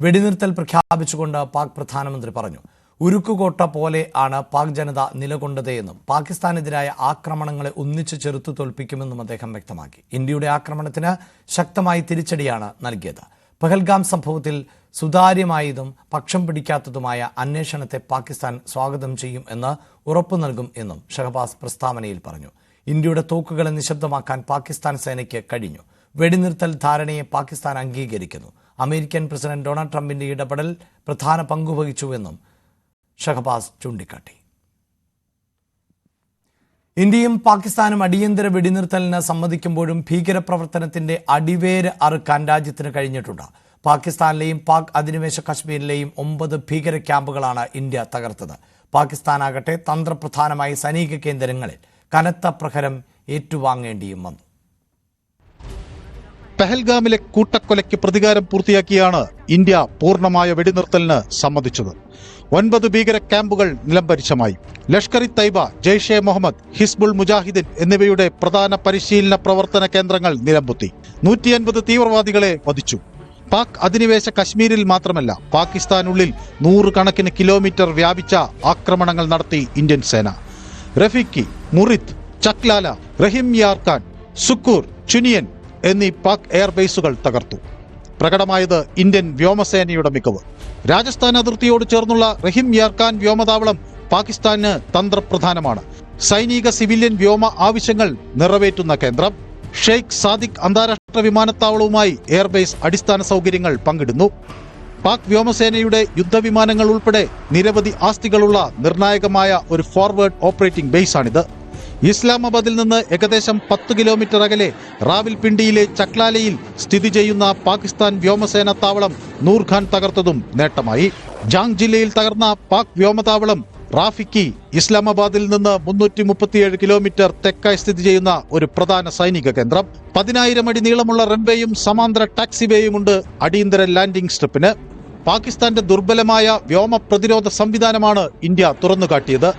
വെടിനിർത്തൽ പ്രഖ്യാപിച്ചുകൊണ്ട് പാക് പ്രധാനമന്ത്രി പറഞ്ഞു. ഉരുക്കുകോട്ട പോലെ ആണ് പാക് ജനത നിലകൊണ്ടതെന്നും പാകിസ്ഥാനെതിരായ ആക്രമണങ്ങളെ ഒന്നിച്ചു ചെറുത്തു തോൽപ്പിക്കുമെന്നും അദ്ദേഹം വ്യക്തമാക്കി. ഇന്ത്യയുടെ ആക്രമണത്തിന് ശക്തമായ തിരിച്ചടിയാണ് നൽകിയത്. പഹൽഗാം സംഭവത്തിൽ സുതാര്യമായതും പക്ഷം പിടിക്കാത്തതുമായ അന്വേഷണത്തെ പാകിസ്ഥാൻ സ്വാഗതം ചെയ്യും എന്ന് ഉറപ്പു നൽകും എന്നും ഷഹബാസ് പ്രസ്താവനയിൽ പറഞ്ഞു. ഇന്ത്യയുടെ തോക്കുകളെ നിശബ്ദമാക്കാൻ പാകിസ്ഥാൻ സേനയ്ക്ക് കഴിഞ്ഞു. വെടിനിർത്തൽ ധാരണയെ പാകിസ്ഥാൻ അംഗീകരിക്കുന്നു. അമേരിക്കൻ പ്രസിഡന്റ് ഡൊണാൾഡ് ട്രംപിന്റെ ഇടപെടൽ പ്രധാന പങ്കുവഹിച്ചുവെന്നും ഷഹബാസ് ചൂണ്ടിക്കാട്ടി. ഇന്ത്യയും പാകിസ്ഥാനും അടിയന്തര വെടിനിർത്തലിന് സമ്മതിക്കുമ്പോഴും ഭീകരപ്രവർത്തനത്തിന്റെ അടിവേര് അറുക്കാൻ രാജ്യത്തിന് കഴിഞ്ഞിട്ടുണ്ട്. പാകിസ്ഥാനിലെയും പാക് അധിനിവേശ കശ്മീരിലെയും 9 ഭീകര ക്യാമ്പുകളാണ് ഇന്ത്യ തകർത്തത്. പാകിസ്ഥാനാകട്ടെ തന്ത്രപ്രധാനമായ സൈനിക കേന്ദ്രങ്ങളിൽ കനത്ത പ്രഹരം ഏറ്റുവാങ്ങേണ്ടിയും വന്നു. പെഹൽഗാമിലെ കൂട്ടക്കൊലയ്ക്ക് പ്രതികാരം പൂർത്തിയാക്കിയാണ് ഇന്ത്യ പൂർണ്ണമായ വെടിനിർത്തലിന് സമ്മതിച്ചത്. 9 ഭീകര ക്യാമ്പുകൾ നിലംപരിശമായി. ലഷ്കർ ഇ തൈബ, ജെയ്ഷെ മുഹമ്മദ്, ഹിസ്ബുൾ മുജാഹിദ്ദീൻ എന്നിവയുടെ പ്രധാന പരിശീലന പ്രവർത്തന കേന്ദ്രങ്ങൾ നിലംപൊത്തി. 150 തീവ്രവാദികളെ വധിച്ചു. പാക് അധിനിവേശ കശ്മീരിൽ മാത്രമല്ല പാകിസ്ഥാനുള്ളിൽ 100 കണക്കിന് കിലോമീറ്റർ വ്യാപിച്ച ആക്രമണങ്ങൾ നടത്തി ഇന്ത്യൻ സേന. റഫീഖി, മുറിത്ത്, ചക്ലാല, റഹിം യാർ ഖാൻ, സുക്കൂർ, ചുനിയൻ എന്നീ പാക് എയർബേസുകൾ തകർത്തു. പ്രകടമായത് ഇന്ത്യൻ വ്യോമസേനയുടെ മികവ്. രാജസ്ഥാൻ അതിർത്തിയോട് ചേർന്നുള്ള റഹിം യാർ ഖാൻ വ്യോമതാവളം പാകിസ്ഥാന് തന്ത്രപ്രധാനമാണ്. സൈനിക സിവിലിയൻ വ്യോമ ആവശ്യങ്ങൾ നിറവേറ്റുന്ന കേന്ദ്രം. ഷെയ്ഖ് സാദിഖ് അന്താരാഷ്ട്ര വിമാനത്താവളവുമായി എയർബേസ് അടിസ്ഥാന സൗകര്യങ്ങൾ പങ്കിടുന്നു. പാക് വ്യോമസേനയുടെ യുദ്ധവിമാനങ്ങൾ ഉൾപ്പെടെ നിരവധി ആസ്തികളുള്ള നിർണായകമായ ഒരു ഫോർവേഡ് ഓപ്പറേറ്റിംഗ് ബേസാണിത്. ഇസ്ലാമാബാദിൽ നിന്ന് ഏകദേശം 10 കിലോമീറ്റർ അകലെ റാവൽപിണ്ടിയിലെ ചക്ലാലയിൽ സ്ഥിതി ചെയ്യുന്ന പാകിസ്ഥാൻ വ്യോമസേന താവളം നൂർഖാൻ തകർത്തതും നേട്ടമായി. ജാങ് ജില്ലയിൽ തകർന്ന പാക് വ്യോമതാവളം റാഫിക്കി ഇസ്ലാമാബാദിൽ നിന്ന് 337 കിലോമീറ്റർ തെക്കായി സ്ഥിതി ചെയ്യുന്ന ഒരു പ്രധാന സൈനിക കേന്ദ്രം. 10,000 അടി നീളമുള്ള റൺവേയും സമാന്തര ടാക്സിവേയുമുണ്ട് അടിയന്തര ലാൻഡിംഗ് സ്ട്രിപ്പിന്. പാകിസ്ഥാന്റെ ദുർബലമായ വ്യോമ പ്രതിരോധ സംവിധാനമാണ് ഇന്ത്യ തുറന്നുകാട്ടിയത്.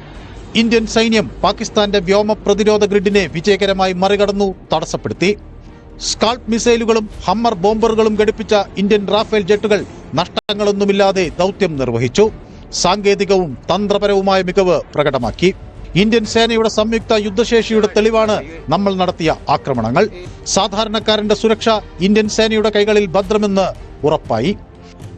ഇന്ത്യൻ സൈന്യം പാകിസ്ഥാന്റെ വ്യോമ പ്രതിരോധ ഗ്രിഡിനെ വിജയകരമായി മറികടന്നു, തടസ്സപ്പെടുത്തി. സ്കാൾപ്പ് മിസൈലുകളും ഹമ്മർ ബോംബറുകളും ഘടിപ്പിച്ച ഇന്ത്യൻ റാഫേൽ ജെറ്റുകൾ നഷ്ടങ്ങളൊന്നുമില്ലാതെ ദൗത്യം നിർവഹിച്ചു. സാങ്കേതികവും തന്ത്രപരവുമായ മികവ് പ്രകടമാക്കി. ഇന്ത്യൻ സേനയുടെ സംയുക്ത യുദ്ധശേഷിയുടെ തെളിവാണ് നമ്മൾ നടത്തിയ ആക്രമണങ്ങൾ. സാധാരണക്കാരന്റെ സുരക്ഷ ഇന്ത്യൻ സേനയുടെ കൈകളിൽ ഭദ്രമെന്ന് ഉറപ്പായി.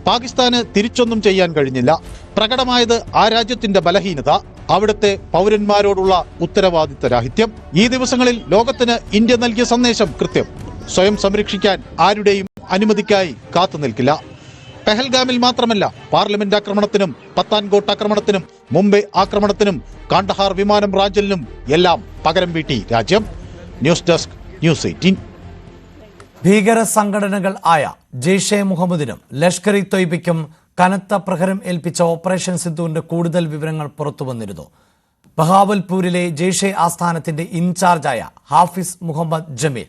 പാകിസ്ഥാന് തിരിച്ചൊന്നും ചെയ്യാൻ കഴിഞ്ഞില്ല. പ്രകടമായത് ആ രാജ്യത്തിന്റെ ബലഹീനത, അവിടുത്തെ പൗരന്മാരോടുള്ള ഉത്തരവാദിത്ത രാഹിത്യം. ഈ ദിവസങ്ങളിൽ ലോകത്തിന് ഇന്ത്യ നൽകിയ സന്ദേശം കൃത്യം. സ്വയം സംരക്ഷിക്കാൻ ആരുടെയും അനുമതിക്കായി കാത്തുനിൽക്കില്ല. പെഹൽഗാമിൽ മാത്രമല്ല പാർലമെന്റ് ആക്രമണത്തിനും പത്താൻകോട്ട് ആക്രമണത്തിനും മുംബൈ ആക്രമണത്തിനും കാണ്ഡഹാർ വിമാനം റാഞ്ചലിനും എല്ലാം പകരം വീട്ടി രാജ്യം. News desk, news 18. ഭീകര സംഘടനകൾ ആയ ജെയ്ഷെ മുഹമ്മദിനും ലഷ്കർ ഇ തൊയ്ബയ്ക്കും കനത്ത പ്രഹരം ഏൽപ്പിച്ച ഓപ്പറേഷൻ സിന്ധുവിന്റെ കൂടുതൽ വിവരങ്ങൾ പുറത്തുവന്നിരുന്നു. ബഹാവൽപൂരിലെ ജെയ്ഷെ ആസ്ഥാനത്തിന്റെ ഇൻചാർജായ ഹാഫിസ് മുഹമ്മദ് ജമീൽ,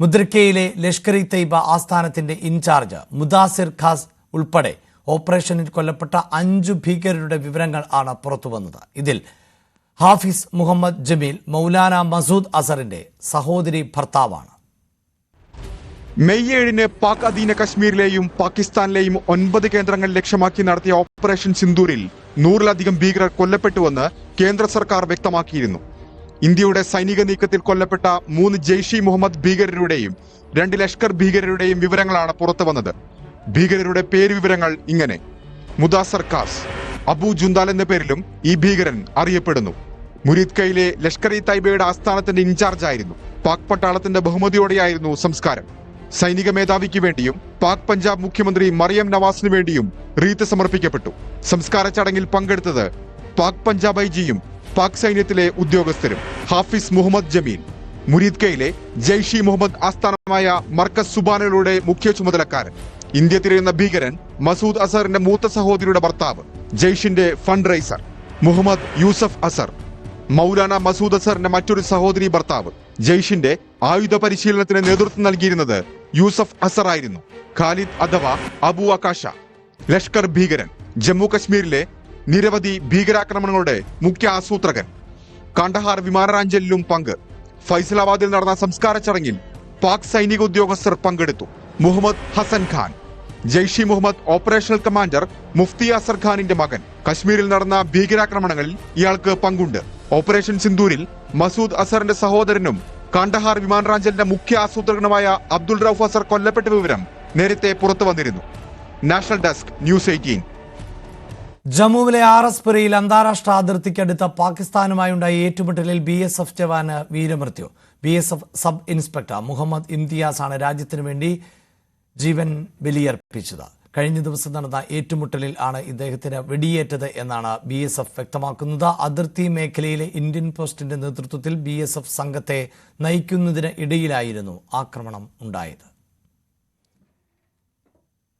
മുദ്രിക്കയിലെ ലഷ്കർ ഇ തൈബ ആസ്ഥാനത്തിന്റെ ഇൻചാർജ് മുദാസിർ ഖാസ് ഉൾപ്പെടെ ഓപ്പറേഷനിൽ കൊല്ലപ്പെട്ട 5 ഭീകരരുടെ വിവരങ്ങൾ ആണ് പുറത്തുവന്നത്. ഇതിൽ ഹാഫിസ് മുഹമ്മദ് ജമീൽ മൗലാന മസൂദ് അസറിന്റെ സഹോദരി ഭർത്താവാണ്. മെയ് 7-ന് പാക് അധീന കശ്മീരിലെയും പാകിസ്ഥാനിലെയും 9 കേന്ദ്രങ്ങൾ ലക്ഷ്യമാക്കി നടത്തിയ ഓപ്പറേഷൻ സിന്ദൂരിൽ 100-ലധികം ഭീകരർ കൊല്ലപ്പെട്ടുവെന്ന് കേന്ദ്ര സർക്കാർ വ്യക്തമാക്കിയിരുന്നു. ഇന്ത്യയുടെ സൈനിക നീക്കത്തിൽ കൊല്ലപ്പെട്ട 3 ജെയ്ഷെ മുഹമ്മദ് ഭീകരരുടെയും 2 ലഷ്കർ ഭീകരരുടെയും വിവരങ്ങളാണ് പുറത്തുവന്നത്. ഭീകരരുടെ പേരുവിവരങ്ങൾ ഇങ്ങനെ: മുദാസർ ഖാസ്, അബു ജുന്ദാൽ എന്ന പേരിലും ഈ ഭീകരൻ അറിയപ്പെടുന്നു. മുരീദ്കയിലെ ലഷ്കർ ഇ തൈബയുടെ ആസ്ഥാനത്തിന്റെ ഇൻചാർജായിരുന്നു. പാക് പട്ടാളത്തിന്റെ ബഹുമതിയോടെയായിരുന്നു സംസ്കാരം. സൈനിക മേധാവിക്ക് വേണ്ടിയും പാക് പഞ്ചാബ് മുഖ്യമന്ത്രി മറിയം നവാസിനു വേണ്ടിയും റീത്ത് സമർപ്പിക്കപ്പെട്ടു. സംസ്കാര ചടങ്ങിൽ പങ്കെടുത്തത് പാക് പഞ്ചാബ് ഐജിയും പാക് സൈന്യത്തിലെ ഉദ്യോഗസ്ഥരും. ഹാഫിസ് മുഹമ്മദ് ജമീൽ മുരീദ്കയിലെ ജെയ്ഷെ മുഹമ്മദ് ആസ്ഥാനമായ മർക്കസ് സുബാനയുടെ മുഖ്യ ചുമതലക്കാരൻ. ഇന്ത്യ തിരയുന്ന ഭീകരൻ മസൂദ് അസറിന്റെ മൂത്ത സഹോദരിയുടെ ഭർത്താവ്, ജെയ്ഷിന്റെ ഫണ്ട് റൈസർ. മുഹമ്മദ് യൂസഫ് അസർ മൗലാന മസൂദ് അസറിന്റെ മറ്റൊരു സഹോദരി ഭർത്താവ്. ജെയ്ഷിന്റെ ആയുധ പരിശീലനത്തിന് നേതൃത്വം നൽകിയിരുന്നത് യൂസഫ് അസർ ആയിരുന്നു. ഖാലിദ് അഥവാ അബു ആകാശ, ലഷ്കർ ഭീകരൻ, ജമ്മു കശ്മീരിലെ നിരവധി ഭീകരാക്രമണങ്ങളുടെ മുഖ്യ ആസൂത്രകൻ. കാണ്ഡഹാർ വിമാനറാഞ്ചലിലും പങ്ക്. ഫൈസലാബാദിൽ നടന്ന സംസ്കാര ചടങ്ങിൽ പാക് സൈനിക ഉദ്യോഗസ്ഥർ പങ്കെടുത്തു. മുഹമ്മദ് ഹസൻ ഖാൻ ജെയ്ഷെ മുഹമ്മദ് ഓപ്പറേഷണൽ കമാൻഡർ മുഫ്തി അസർ ഖാനിന്റെ മകൻ. കശ്മീരിൽ നടന്ന ഭീകരാക്രമണങ്ങളിൽ ഇയാൾക്ക് പങ്കുണ്ട്. ഓപ്പറേഷൻ സിന്ദൂരിൽ മസൂദ് അസറിന്റെ സഹോദരനും കാണ്ഡഹാർ വിമാനറാഞ്ചലിന്റെ മുഖ്യ ആസൂത്രകനുമായ അബ്ദുൾ റൌഫ് അസർ കൊല്ലപ്പെട്ട വിവരം നേരത്തെ പുറത്തു വന്നിരുന്നു. National desk, news 18. ജമ്മുവിലെ RS-പുരയിൽ അന്താരാഷ്ട്ര അതിർത്തിക്കടുത്ത പാകിസ്ഥാനുമായുണ്ടായ ഏറ്റുമുട്ടലിൽ BSF ജവാന് വീരമൃത്യു. BSF sub inspector Muhammad Imtiaz ആണ് രാജ്യത്തിനു വേണ്ടി ജീവൻ ബലിയർപ്പിച്ചത്. കഴിഞ്ഞ ദിവസം നടന്ന ഏറ്റുമുട്ടലിൽ ആണ് ഇദ്ദേഹത്തിന് വെടിയേറ്റത് എന്നാണ് BSF വ്യക്തമാക്കുന്നത്. അതിർത്തി മേഖലയിലെ ഇന്ത്യൻ പോസ്റ്റിന്റെ നേതൃത്വത്തിൽ BSF സംഘത്തെ നയിക്കുന്നതിന് ഇടയിലായിരുന്നു ആക്രമണം ഉണ്ടായത്.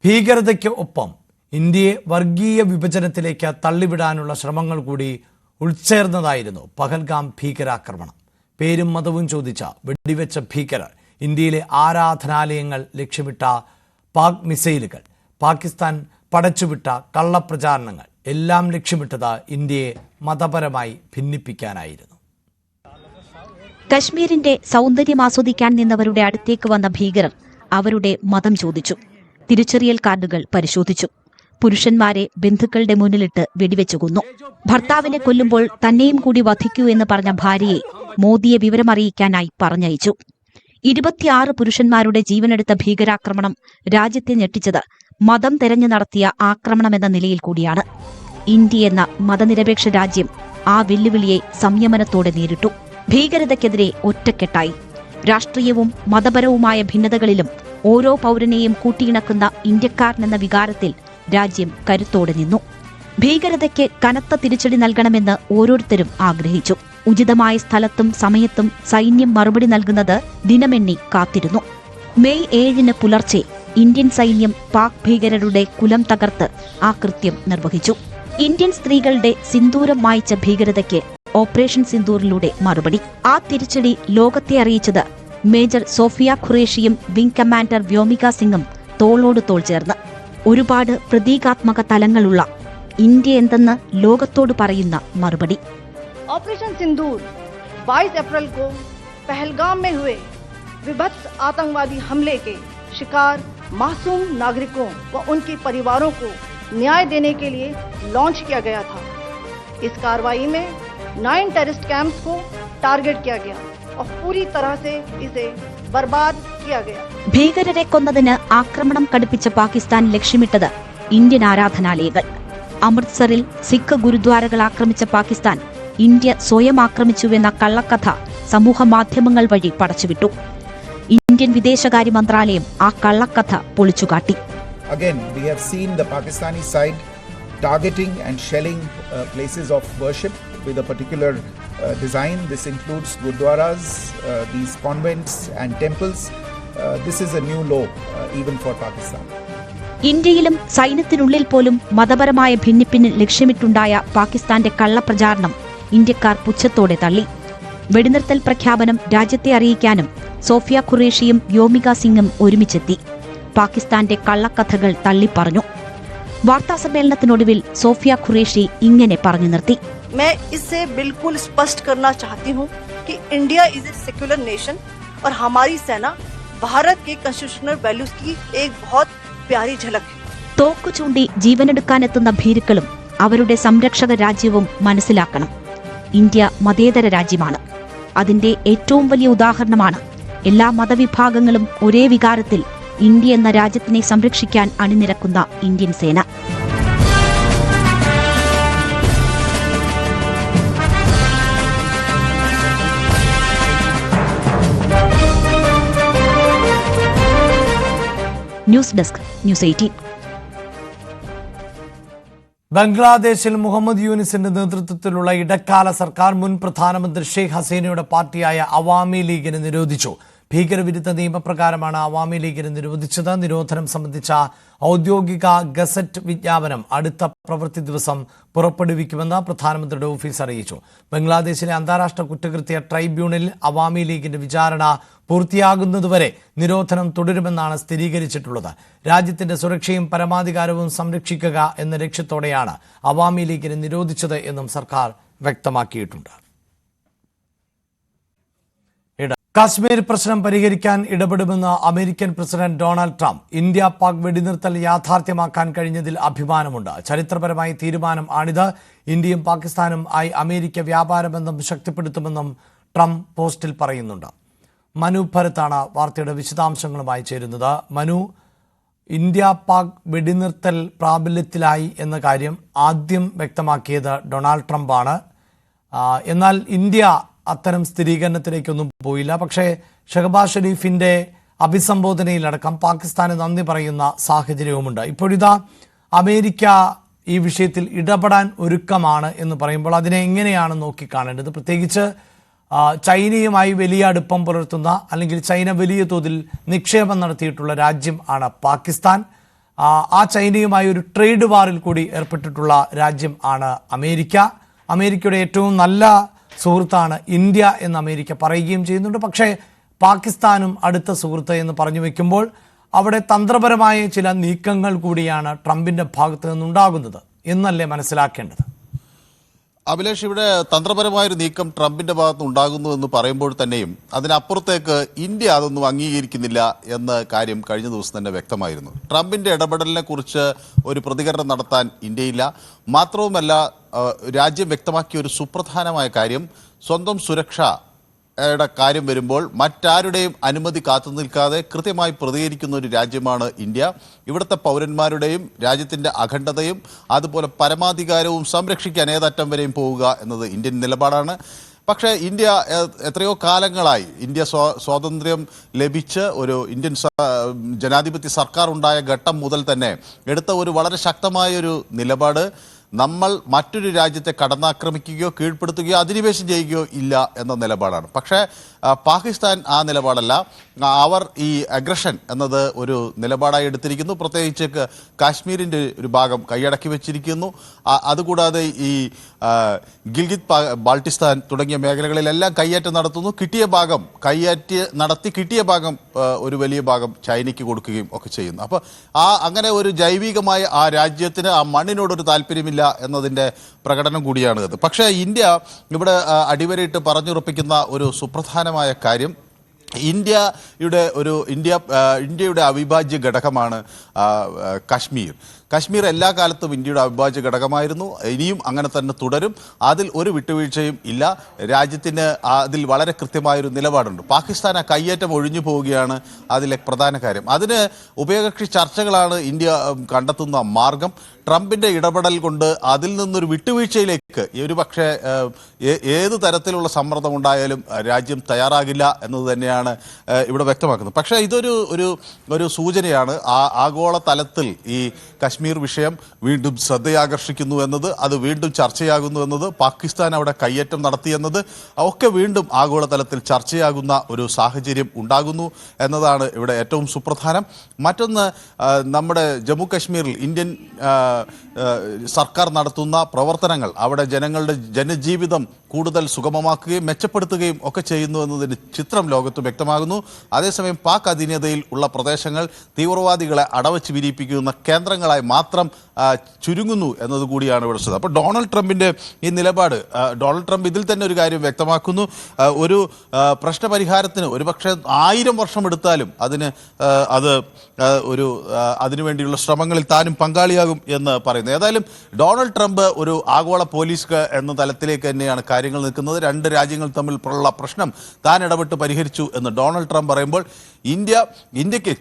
ഭീകരതയ്ക്ക് ഒപ്പം ഇന്ത്യയെ വർഗീയ വിഭജനത്തിലേക്ക് തള്ളിവിടാനുള്ള ശ്രമങ്ങൾ കൂടി ഉൾച്ചേർന്നതായിരുന്നു പഹൽഗാം ഭീകരാക്രമണം. പേരും മതവും ചോദിച്ച വെടിവെച്ച ഭീകരർ ഇന്ത്യയിലെ ആരാധനാലയങ്ങൾ ലക്ഷ്യമിട്ട പാക് മിസൈലുകൾ, പാകിസ്ഥാൻ പടച്ചുവിട്ട കള്ളപ്രചാരണങ്ങൾ എല്ലാം ലക്ഷ്യമിട്ടത് ഇന്ത്യയെ മതപരമായി ഭിന്നിപ്പിക്കാനായിരുന്നു. കശ്മീരിന്റെ സൗന്ദര്യം ആസ്വദിക്കാൻ നിന്നവരുടെ അടുത്തേക്ക് വന്ന ഭീകരർ അവരുടെ മതം ചോദിച്ചു. തിരിച്ചറിയൽ കാർഡുകൾ പരിശോധിച്ചു. പുരുഷന്മാരെ ബന്ധുക്കളുടെ മുന്നിലിട്ട് വെടിവെച്ചു കൊന്നു. ഭർത്താവിനെ കൊല്ലുമ്പോൾ തന്നെയും കൂടി വധിക്കൂ എന്ന് പറഞ്ഞ ഭാര്യയെ മോദിയെ വിവരമറിയിക്കാനായി പറഞ്ഞയച്ചു. 26 പുരുഷന്മാരുടെ ജീവനെടുത്ത ഭീകരാക്രമണം രാജ്യത്തെ ഞെട്ടിച്ചത് മതം തെരഞ്ഞു നടത്തിയ ആക്രമണമെന്ന നിലയിൽ കൂടിയാണ്. ഇന്ത്യ എന്ന മതനിരപേക്ഷ രാജ്യം ആ വെല്ലുവിളിയെ സംയമനത്തോടെ നേരിട്ടു. ഭീകരതയ്ക്കെതിരെ ഒറ്റക്കെട്ടായി. രാഷ്ട്രീയവും മതപരവുമായ ഭിന്നതകളിലും ഓരോ പൌരനെയും കൂട്ടിയിണക്കുന്ന ഇന്ത്യക്കാരനെന്ന വികാരത്തിൽ രാജ്യം കരുത്തോടെ നിന്നു. ഭീകരതയ്ക്ക് കനത്ത തിരിച്ചടി നൽകണമെന്ന് ഓരോരുത്തരും ആഗ്രഹിച്ചു. ഉചിതമായ സ്ഥലത്തും സമയത്തും സൈന്യം മറുപടി നൽകുന്നത് ദിനമെണ്ണി കാത്തിരുന്നു. മെയ് 7 പുലർച്ചെ ഇന്ത്യൻ സൈന്യം പാക് ഭീകരരുടെ കുലം തകർത്ത് ആ കൃത്യം നിർവഹിച്ചു. ഇന്ത്യൻ സ്ത്രീകളുടെ സിന്ദൂരം മായ്ച്ച ഭീകരതയ്ക്ക് ഓപ്പറേഷൻ സിന്ദൂറിലൂടെ മറുപടി. ആ തിരിച്ചടി ലോകത്തെ അറിയിച്ചത് മേജർ സോഫിയ ഖുറേഷിയും വിംഗ് കമാൻഡർ വ്യോമിക സിംഗും തോളോട് തോൾ ചേർന്ന്. ഒരുപാട് പ്രതീകാത്മക തലങ്ങളുള്ള ഇന്ത്യ എന്തെന്ന് ലോകത്തോട് പറയുന്ന മറുപടി. ऑपरेशन सिंदूर 22 अप्रैल को पहलगाम में हुए विभत्स आतंकवादी हमले के शिकार मासूम नागरिकों व उनके परिवारों को न्याय देने के लिए लॉन्च किया गया था. इस कार्रवाई में 9 टेररिस्ट कैंप्स को टारगेट किया गया और पूरी तरह से इसे बर्बाद किया गया. ഭീകരരെ കൊന്നതിന് ആക്രമണം കടുപ്പിച്ച പാകിസ്ഥാൻ ലക്ഷ്യമിട്ടത് ഇന്ത്യൻ ആരാധനാലയങ്ങൾ. അമൃത്സറിൽ സിഖ് ഗുരുദ്വാരകൾ ആക്രമിച്ച പാകിസ്ഥാൻ ഇന്ത്യ സ്വയം ആക്രമിച്ചുവെന്ന കള്ളക്കഥ സമൂഹ മാധ്യമങ്ങൾ വഴി പടച്ചുവിട്ടു. ഇന്ത്യൻ വിദേശകാര്യ മന്ത്രാലയം ആ കള്ളക്കഥ പൊളിച്ചുകാട്ടി. Again, we have seen the Pakistani side targeting and shelling places of worship with a particular design. This includes gurdwaras, these convents and temples. This is a new low even for Pakistan. ഇന്ത്യയിലും സൈന്യത്തിനുള്ളിൽ പോലും മതപരമായ ഭിന്നിപ്പിന് ലക്ഷ്യമിട്ടുണ്ടായ പാകിസ്ഥാന്റെ കള്ളപ്രചാരണം ഇന്ത്യക്കാർ പുച്ഛത്തോടെ തള്ളി. വെടിനിർത്തൽ പ്രഖ്യാപനം രാജ്യത്തെ അറിയിക്കാനും സോഫിയ ഖുറേഷിയും വ്യോമിക സിംഗും ഒരുമിച്ചെത്തി. പാകിസ്ഥാന്റെ കള്ളക്കഥകൾ തള്ളിപ്പറഞ്ഞു. വാർത്താസമ്മേളനത്തിനൊടുവിൽ സോഫിയ ഖുറേഷി ഇങ്ങനെ പറഞ്ഞു നിർത്തി. मैं इससे बिल्कुल स्पष्ट करना चाहती हूँ कि India is a secular nation और हमारी सेना भारत के कॉन्स्टिट्यूशनल वैल्यूज की एक बहुत प्यारी झलक है. തോക്കു ചൂണ്ടി ജീവനെടുക്കാനെത്തുന്ന ഭീരുക്കളും അവരുടെ സംരക്ഷക രാജ്യവും മനസ്സിലാക്കണം. ഇന്ത്യ മതേതര രാജ്യമാണ്. അതിന്റെ ഏറ്റവും വലിയ ഉദാഹരണമാണ് എല്ലാ മതവിഭാഗങ്ങളും ഒരേ വികാരത്തിൽ ഇന്ത്യ എന്ന രാജ്യത്തിനെ സംരക്ഷിക്കാൻ അണിനിരക്കുന്ന ഇന്ത്യൻ സേന. News desk, news 18. ബംഗ്ലാദേശിൽ മുഹമ്മദ് യൂനിസിന്റെ നേതൃത്വത്തിലുള്ള ഇടക്കാല സർക്കാർ മുൻ പ്രധാനമന്ത്രി ഷെയ്ഖ് ഹസീനയുടെ പാർട്ടിയായ അവാമി ലീഗിനെ നിരോധിച്ചു. ഭീകരവിരുദ്ധ നിയമപ്രകാരമാണ് അവാമി ലീഗിനെ നിരോധിച്ചത്. നിരോധനം സംബന്ധിച്ച ഔദ്യോഗിക ഗസറ്റ് വിജ്ഞാപനം അടുത്ത പ്രവൃത്തി ദിവസം പുറപ്പെടുവിക്കുമെന്ന് പ്രധാനമന്ത്രിയുടെ ഓഫീസ് അറിയിച്ചു. ബംഗ്ലാദേശിലെ അന്താരാഷ്ട്ര കുറ്റകൃത്യ ട്രൈബ്യൂണലിൽ അവാമി ലീഗിന്റെ വിചാരണ പൂർത്തിയാകുന്നതുവരെ നിരോധനം തുടരുമെന്നാണ് സ്ഥിരീകരിച്ചിട്ടുള്ളത്. രാജ്യത്തിന്റെ സുരക്ഷയും പരമാധികാരവും സംരക്ഷിക്കുക എന്ന ലക്ഷ്യത്തോടെയാണ് അവാമി ലീഗിനെ നിരോധിച്ചത് എന്നും സർക്കാർ വ്യക്തമാക്കിയിട്ടുണ്ട്. കാശ്മീർ പ്രശ്നം പരിഹരിക്കാൻ ഇടപെടുമെന്ന് American president Donald Trump. India Pak വെടിനിർത്തൽ യാഥാർത്ഥ്യമാക്കാൻ കഴിഞ്ഞതിൽ അഭിമാനമുണ്ട്. ചരിത്രപരമായ തീരുമാനം ആണിത്. ഇന്ത്യയും പാകിസ്ഥാനും ആയി അമേരിക്ക വ്യാപാര ബന്ധം ശക്തിപ്പെടുത്തുമെന്നും ട്രംപ് പോസ്റ്റിൽ പറയുന്നുണ്ട്. മനു ഭരത്താണ് വാർത്തയുടെ വിശദാംശങ്ങളുമായി ചേരുന്നത്. മനു, ഇന്ത്യ പാക് വെടിനിർത്തൽ പ്രാബല്യത്തിലായി എന്ന കാര്യം ആദ്യം വ്യക്തമാക്കിയത് ഡൊണാൾഡ് ട്രംപാണ്. എന്നാൽ ഇന്ത്യ അത്തരം സ്ഥിരീകരണത്തിലേക്കൊന്നും പോയില്ല. പക്ഷേ ഷഹബാസ് ഷെരീഫിന്റെ അഭിസംബോധനയിലടക്കം പാകിസ്ഥാന് നന്ദി പറയുന്ന സാഹചര്യവുമുണ്ട്. ഇപ്പോഴിതാ അമേരിക്ക ഈ വിഷയത്തിൽ ഇടപെടാൻ ഒരുക്കമാണ് എന്ന് പറയുമ്പോൾ അതിനെ എങ്ങനെയാണ് നോക്കിക്കാണേണ്ടത്? പ്രത്യേകിച്ച് ചൈനയുമായി വലിയ അടുപ്പം പുലർത്തുന്ന, അല്ലെങ്കിൽ ചൈന വലിയ തോതിൽ നിക്ഷേപം നടത്തിയിട്ടുള്ള രാജ്യം ആണ് പാകിസ്ഥാൻ. ആ ചൈനയുമായി ഒരു ട്രേഡ് വാറിൽ കൂടി ഏർപ്പെട്ടിട്ടുള്ള രാജ്യം ആണ് അമേരിക്ക. അമേരിക്കയുടെ ഏറ്റവും നല്ല സുഹൃത്താണ് ഇന്ത്യ എന്ന് അമേരിക്ക പറയുകയും ചെയ്യുന്നുണ്ട്. പക്ഷേ പാകിസ്ഥാനും അടുത്ത സുഹൃത്ത് എന്ന് പറഞ്ഞു വെക്കുമ്പോൾ അവിടെ തന്ത്രപരമായ ചില നീക്കങ്ങൾ കൂടിയാണ് ട്രംപിന്റെ ഭാഗത്ത് നിന്നുണ്ടാകുന്നത് എന്നല്ലേ മനസ്സിലാക്കേണ്ടത്? അഭിലാഷ്, ഇവിടെ തന്ത്രപരമായൊരു നീക്കം ട്രംപിന്റെ ഭാഗത്ത് ഉണ്ടാകുന്നു എന്ന് പറയുമ്പോൾ തന്നെയും അതിനപ്പുറത്തേക്ക് ഇന്ത്യ അതൊന്നും അംഗീകരിക്കുന്നില്ല എന്ന കാര്യം കഴിഞ്ഞ ദിവസം തന്നെ വ്യക്തമായിരുന്നു. ട്രംപിന്റെ ഇടപെടലിനെ കുറിച്ച് ഒരു പ്രതികരണം നടത്താൻ ഇന്ത്യയില്ല. മാത്രവുമല്ല, രാജ്യം വ്യക്തമാക്കിയ ഒരു സുപ്രധാനമായ കാര്യം, സ്വന്തം സുരക്ഷയുടെ കാര്യം വരുമ്പോൾ മറ്റാരുടെയും അനുമതി കാത്തു നിൽക്കാതെ കൃത്യമായി പ്രതികരിക്കുന്ന ഒരു രാജ്യമാണ് ഇന്ത്യ. ഇവിടുത്തെ പൗരന്മാരുടെയും രാജ്യത്തിൻ്റെ അഖണ്ഡതയും അതുപോലെ പരമാധികാരവും സംരക്ഷിക്കാൻ ഏതറ്റം വരെയും പോവുക എന്നത് ഇന്ത്യൻ നിലപാടാണ്. പക്ഷേ ഇന്ത്യ എത്രയോ കാലങ്ങളായി, ഇന്ത്യ സ്വാതന്ത്ര്യം ലഭിച്ച് ഒരു ഇന്ത്യൻ ജനാധിപത്യ സർക്കാർ ഉണ്ടായ ഘട്ടം മുതൽ തന്നെ എടുത്ത ഒരു വളരെ ശക്തമായൊരു നിലപാട്, നമ്മൾ മറ്റൊരു രാജ്യത്തെ കടന്നാക്രമിക്കുകയോ കീഴ്പ്പെടുത്തുകയോ അധിനിവേശം ചെയ്യുകയോ ഇല്ല എന്ന നിലപാടാണ്. പക്ഷേ പാകിസ്ഥാൻ ആ നിലപാടല്ല. അവർ ഈ അഗ്രഷൻ എന്നത് ഒരു നിലപാടായി എടുത്തിരിക്കുന്നു. പ്രത്യേകിച്ച് കാശ്മീരിൻ്റെ ഒരു ഭാഗം കൈയടക്കി വെച്ചിരിക്കുന്നു. അതുകൂടാതെ ഈ ഗിൽഗിത് ബാൾട്ടിസ്ഥാൻ തുടങ്ങിയ മേഖലകളിലെല്ലാം കയ്യേറ്റം നടത്തുന്നു. കിട്ടിയ ഭാഗം കിട്ടിയ ഭാഗം ഒരു വലിയ ഭാഗം ചൈനയ്ക്ക് കൊടുക്കുകയും ഒക്കെ ചെയ്യുന്നു. അപ്പോൾ അങ്ങനെ ഒരു ജൈവികമായ ആ രാജ്യത്തിന് ആ മണ്ണിനോടൊരു താല്പര്യമില്ല എന്നതിൻ്റെ പ്രകടനം കൂടിയാണ് ഇത്. പക്ഷേ ഇന്ത്യ ഇവിടെ അടിവരയിട്ട് പറഞ്ഞുറപ്പിക്കുന്ന ഒരു സുപ്രധാനമായ കാര്യം, ഇന്ത്യയുടെ അവിഭാജ്യ ഘടകമാണ് കാശ്മീർ എല്ലാ കാലത്തും ഇന്ത്യയുടെ അവിഭാജ്യ ഘടകമായിരുന്നു. ഇനിയും അങ്ങനെ തന്നെ തുടരും. അതിൽ ഒരു വിട്ടുവീഴ്ചയും ഇല്ല. രാജ്യത്തിന് അതിൽ വളരെ കൃത്യമായൊരു നിലപാടുണ്ട്. പാകിസ്ഥാൻ ആ കയ്യേറ്റം ഒഴിഞ്ഞു പോവുകയാണ് അതിലെ പ്രധാന കാര്യം. അതിന് ഉഭയകക്ഷി ചർച്ചകളാണ് ഇന്ത്യ കണ്ടെത്തുന്ന മാർഗം. ട്രംപിൻ്റെ ഇടപെടൽ കൊണ്ട് അതിൽ നിന്നൊരു വിട്ടുവീഴ്ചയിലേക്ക് ഒരു പക്ഷേ ഏത് തരത്തിലുള്ള സമ്മർദ്ദം ഉണ്ടായാലും രാജ്യം തയ്യാറാകില്ല എന്നത് തന്നെയാണ് ഇവിടെ വ്യക്തമാക്കുന്നത്. പക്ഷേ ഇതൊരു സൂചനയാണ്. ആഗോള തലത്തിൽ ഈ കശ്മീർ വിഷയം വീണ്ടും ശ്രദ്ധയാകർഷിക്കുന്നു എന്നത്, അത് വീണ്ടും ചർച്ചയാകുന്നു എന്നത്, പാകിസ്ഥാൻ അവിടെ കയ്യേറ്റം നടത്തിയെന്നത് ഒക്കെ വീണ്ടും ആഗോളതലത്തിൽ ചർച്ചയാകുന്ന ഒരു സാഹചര്യം ഉണ്ടാകുന്നു എന്നതാണ് ഇവിടെ ഏറ്റവും സുപ്രധാനം. മറ്റൊന്ന്, നമ്മുടെ ജമ്മു കശ്മീരിൽ ഇന്ത്യൻ സർക്കാർ നടത്തുന്ന പ്രവർത്തനങ്ങൾ അവിടെ ജനങ്ങളുടെ ജനജീവിതം കൂടുതൽ സുഗമമാക്കുകയും മെച്ചപ്പെടുത്തുകയും ഒക്കെ ചെയ്യുന്നു എന്നതിന് ചിത്രം ലോകത്ത് വ്യക്തമാകുന്നു. അതേസമയം പാക് അധീനതയിൽ ഉള്ള പ്രദേശങ്ങൾ തീവ്രവാദികളെ അടവച്ച് വിരിയിപ്പിക്കുന്ന കേന്ദ്രങ്ങളായി മാത്രം ചുരുങ്ങുന്നു എന്നതുകൂടിയാണ് ഇവിടെ ശ്രദ്ധ. അപ്പോൾ ഡൊണാൾഡ് ട്രംപിൻ്റെ ഈ നിലപാട്, ഡൊണാൾഡ് ട്രംപ് ഇതിൽ തന്നെ ഒരു കാര്യം വ്യക്തമാക്കുന്നു, ഒരു പ്രശ്നപരിഹാരത്തിന് ഒരുപക്ഷെ 1000 വർഷം എടുത്താലും അതിനുവേണ്ടിയുള്ള ശ്രമങ്ങളിൽ താനും പങ്കാളിയാകും എന്ന് പറയുന്നു. ഏതായാലും ഡൊണാൾഡ് ട്രംപ് ഒരു ആഗോള പോലീസ് എന്ന തലത്തിലേക്ക് തന്നെയാണ് കാര്യങ്ങൾ നിൽക്കുന്നത്. രണ്ട് രാജ്യങ്ങൾ തമ്മിലുള്ള പ്രശ്നം താൻ ഇടപെട്ട് പരിഹരിച്ചു എന്ന് ഡൊണാൾഡ് ട്രംപ് പറയുമ്പോൾ ഇന്ത്യക്ക്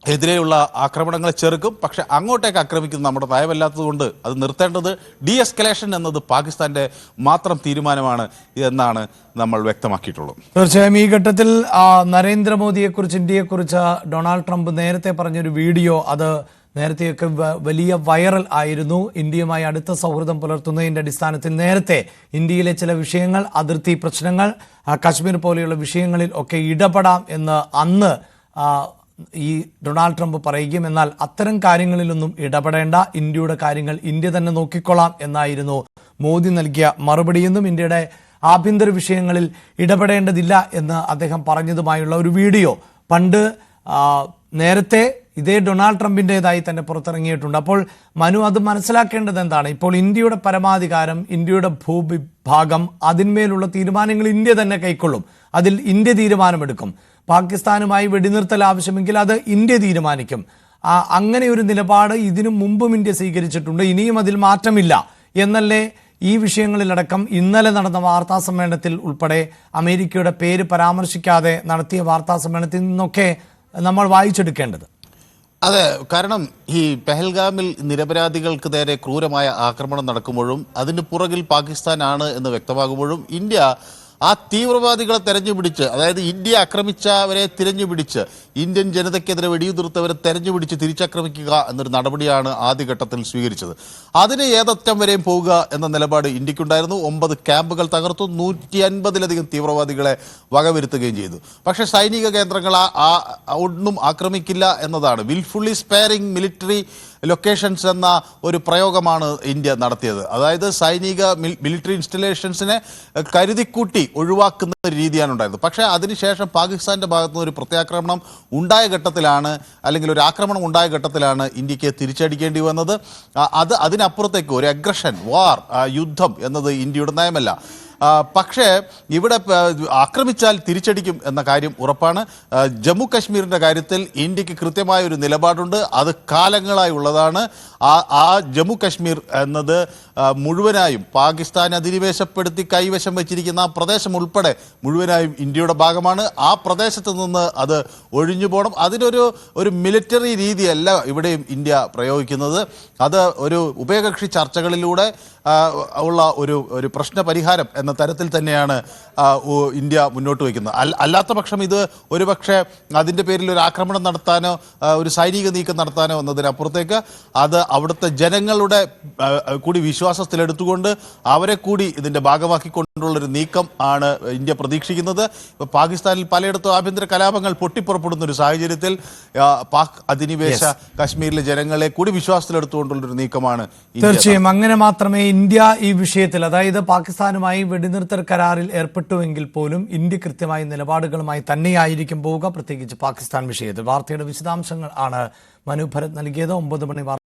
എതിരെയുള്ള ആക്രമണങ്ങളെ ചെറുക്കും. പക്ഷെ അങ്ങോട്ടേക്ക് ആക്രമിക്കുന്നത് നമ്മുടെ നയമല്ലാത്തതുകൊണ്ട് അത് നിർത്തേണ്ടത് ഡീഎസ്കലേഷൻ എന്നത് പാകിസ്ഥാന്റെ മാത്രം തീരുമാനമാണ് എന്നാണ് നമ്മൾ വ്യക്തമാക്കിയിട്ടുള്ളത്. തീർച്ചയായും ഈ ഘട്ടത്തിൽ നരേന്ദ്രമോദിയെക്കുറിച്ച്, ഇന്ത്യയെക്കുറിച്ച് ഡൊണാൾഡ് ട്രംപ് നേരത്തെ പറഞ്ഞൊരു വീഡിയോ, അത് നേരത്തെയൊക്കെ വലിയ വൈറൽ ആയിരുന്നു. ഇന്ത്യയുമായി അടുത്ത സൗഹൃദം പുലർത്തുന്നതിൻ്റെ അടിസ്ഥാനത്തിൽ നേരത്തെ ഇന്ത്യയിലെ ചില വിഷയങ്ങൾ, അതിർത്തി പ്രശ്നങ്ങൾ, കശ്മീർ പോലെയുള്ള വിഷയങ്ങളിൽ ഒക്കെ ഇടപെടാം എന്ന് അന്ന് ഈ ഡൊണാൾഡ് ട്രംപ് പറയുകയും, എന്നാൽ അത്തരം കാര്യങ്ങളിലൊന്നും ഇടപെടേണ്ട, ഇന്ത്യയുടെ കാര്യങ്ങൾ ഇന്ത്യ തന്നെ നോക്കിക്കൊള്ളാം എന്നായിരുന്നു മോദി നൽകിയ മറുപടിയെന്നും ഇന്ത്യയുടെ ആഭ്യന്തര വിഷയങ്ങളിൽ ഇടപെടേണ്ടതില്ല എന്ന് അദ്ദേഹം പറഞ്ഞതുമായുള്ള ഒരു വീഡിയോ പണ്ട് നേരത്തെ ഇതേ ഡൊണാൾഡ് ട്രംപിൻ്റെതായി തന്നെ പുറത്തിറങ്ങിയിട്ടുണ്ട്. അപ്പോൾ മനു, അത് മനസ്സിലാക്കേണ്ടത് എന്താണ്? ഇപ്പോൾ ഇന്ത്യയുടെ പരമാധികാരം, ഇന്ത്യയുടെ ഭൂവിഭാഗം, അതിന്മേലുള്ള തീരുമാനങ്ങൾ ഇന്ത്യ തന്നെ കൈക്കൊള്ളും. അതിൽ ഇന്ത്യ തീരുമാനമെടുക്കും. പാകിസ്ഥാനുമായി വെടിനിർത്തൽ ആവശ്യമെങ്കിൽ അത് ഇന്ത്യ തീരുമാനിക്കും. അങ്ങനെ ഒരു നിലപാട് ഇതിനു മുമ്പും ഇന്ത്യ സ്വീകരിച്ചിട്ടുണ്ട്. ഇനിയും അതിൽ മാറ്റമില്ല എന്നല്ലേ ഈ വിഷയങ്ങളിലടക്കം ഇന്നലെ നടന്ന വാർത്താ സമ്മേളനത്തിൽ ഉൾപ്പെടെ അമേരിക്കയുടെ പേര് പരാമർശിക്കാതെ നടത്തിയ വാർത്താ സമ്മേളനത്തിൽ നിന്നൊക്കെ നമ്മൾ വായിച്ചെടുക്കേണ്ടത്? അതെ, കാരണം ഈ പെഹൽഗാമിൽ നിരപരാധികൾക്ക് നേരെ ക്രൂരമായ ആക്രമണം നടക്കുമ്പോഴും അതിന് പുറകിൽ പാകിസ്ഥാനാണ് എന്ന് വ്യക്തമാകുമ്പോഴും ഇന്ത്യ ആ തീവ്രവാദികളെ തെരഞ്ഞുപിടിച്ച്, അതായത് ഇന്ത്യ ആക്രമിച്ചവരെ തിരഞ്ഞുപിടിച്ച് ഇന്ത്യൻ ജനതയ്ക്കെതിരെ വെടിയുതിർത്തവരെ തെരഞ്ഞുപിടിച്ച് തിരിച്ചാക്രമിക്കുക എന്നൊരു നടപടിയാണ് ആദ്യഘട്ടത്തിൽ സ്വീകരിച്ചത്. അതിന് ഏതറ്റം വരെയും പോവുക എന്ന നിലപാട് ഇന്ത്യക്കുണ്ടായിരുന്നു. 9 ക്യാമ്പുകൾ തകർത്തു, 150-ലധികം തീവ്രവാദികളെ വകവരുത്തുകയും ചെയ്തു. പക്ഷേ സൈനിക കേന്ദ്രങ്ങൾ ഒന്നും ആക്രമിക്കില്ല എന്നതാണ്. വിൽഫുള്ളി സ്പെയറിംഗ് മിലിറ്ററി ലൊക്കേഷൻസ് എന്ന ഒരു പ്രയോഗമാണ് ഇന്ത്യ നടത്തിയത്. അതായത് സൈനിക മിലിറ്ററി ഇൻസ്റ്റലേഷൻസിനെ കരുതിക്കൂട്ടി ഒഴിവാക്കുന്ന ഒരു രീതിയാണ് ഉണ്ടായത്. പക്ഷേ അതിനുശേഷം പാകിസ്ഥാന്റെ ഭാഗത്തുനിന്ന് ഒരു പ്രത്യാക്രമണം ഉണ്ടായ ഘട്ടത്തിലാണ്, അല്ലെങ്കിൽ ഒരു ആക്രമണം ഉണ്ടായ ഘട്ടത്തിലാണ് ഇന്ത്യക്ക് തിരിച്ചടിക്കേണ്ടി വന്നത്. അതിനപ്പുറത്തേക്ക് ഒരു അഗ്രഷൻ, വാർ, യുദ്ധം എന്നത് ഇന്ത്യയുടെ നയമല്ല. പക്ഷേ ഇവിടെ ആക്രമിച്ചാൽ തിരിച്ചടിക്കും എന്ന കാര്യം ഉറപ്പാണ്. ജമ്മു കശ്മീരിൻ്റെ കാര്യത്തിൽ ഇന്ത്യക്ക് കൃത്യമായ ഒരു നിലപാടുണ്ട്. അത് കാലങ്ങളായി ഉള്ളതാണ്. ആ ജമ്മു കശ്മീർ എന്നത് മുഴുവനായും പാകിസ്ഥാൻ അധിനിവേശപ്പെടുത്തി കൈവശം വെച്ചിരിക്കുന്ന ആ പ്രദേശം ഉൾപ്പെടെ മുഴുവനായും ഇന്ത്യയുടെ ഭാഗമാണ്. ആ പ്രദേശത്ത് നിന്ന് അത് ഒഴിഞ്ഞു പോകണം. അതിനൊരു മിലിറ്ററി രീതിയല്ല ഇവിടെയും ഇന്ത്യ പ്രയോഗിക്കുന്നത്. അത് ഒരു ഉഭയകക്ഷി ചർച്ചകളിലൂടെ ഉള്ള ഒരു പ്രശ്ന പരിഹാരം എന്ന തരത്തിൽ തന്നെയാണ് ഇന്ത്യ മുന്നോട്ട് വയ്ക്കുന്നത്. അല്ലാത്ത പക്ഷം ഇത് ഒരുപക്ഷെ അതിൻ്റെ പേരിൽ ഒരു ആക്രമണം നടത്താനോ ഒരു സൈനിക നീക്കം നടത്താനോ എന്നതിനപ്പുറത്തേക്ക് അത് അവിടുത്തെ ജനങ്ങളുടെ കൂടി വിശ്വാസത്തിലെടുത്തുകൊണ്ട് അവരെ കൂടി ഇതിൻ്റെ ഭാഗമാക്കിക്കൊണ്ടുള്ളൊരു നീക്കം ആണ് ഇന്ത്യ പ്രതീക്ഷിക്കുന്നത്. പാകിസ്ഥാനിൽ പലയിടത്തും ആഭ്യന്തര കലാപങ്ങൾ പൊട്ടിപ്പുറപ്പെടുന്ന ഒരു സാഹചര്യത്തിൽ പാക് അധിനിവേശ കശ്മീരിലെ ജനങ്ങളെ കൂടി വിശ്വാസത്തിലെടുത്തുകൊണ്ടുള്ളൊരു നീക്കമാണ്. തീർച്ചയായും അങ്ങനെ മാത്രമേ ഇന്ത്യ ഈ വിഷയത്തിൽ, അതായത് പാകിസ്ഥാനുമായി വെടിനിർത്തൽ കരാറിൽ ഏർപ്പെട്ടുവെങ്കിൽ പോലും ഇന്ത്യ കൃത്യമായ നിലപാടുകളുമായി തന്നെയായിരിക്കും പോവുക, പ്രത്യേകിച്ച് പാകിസ്ഥാൻ വിഷയത്തിൽ. വാർത്തയുടെ വിശദാംശങ്ങൾ ആണ് മനു ഭരത് നൽകിയത്. 9 മണി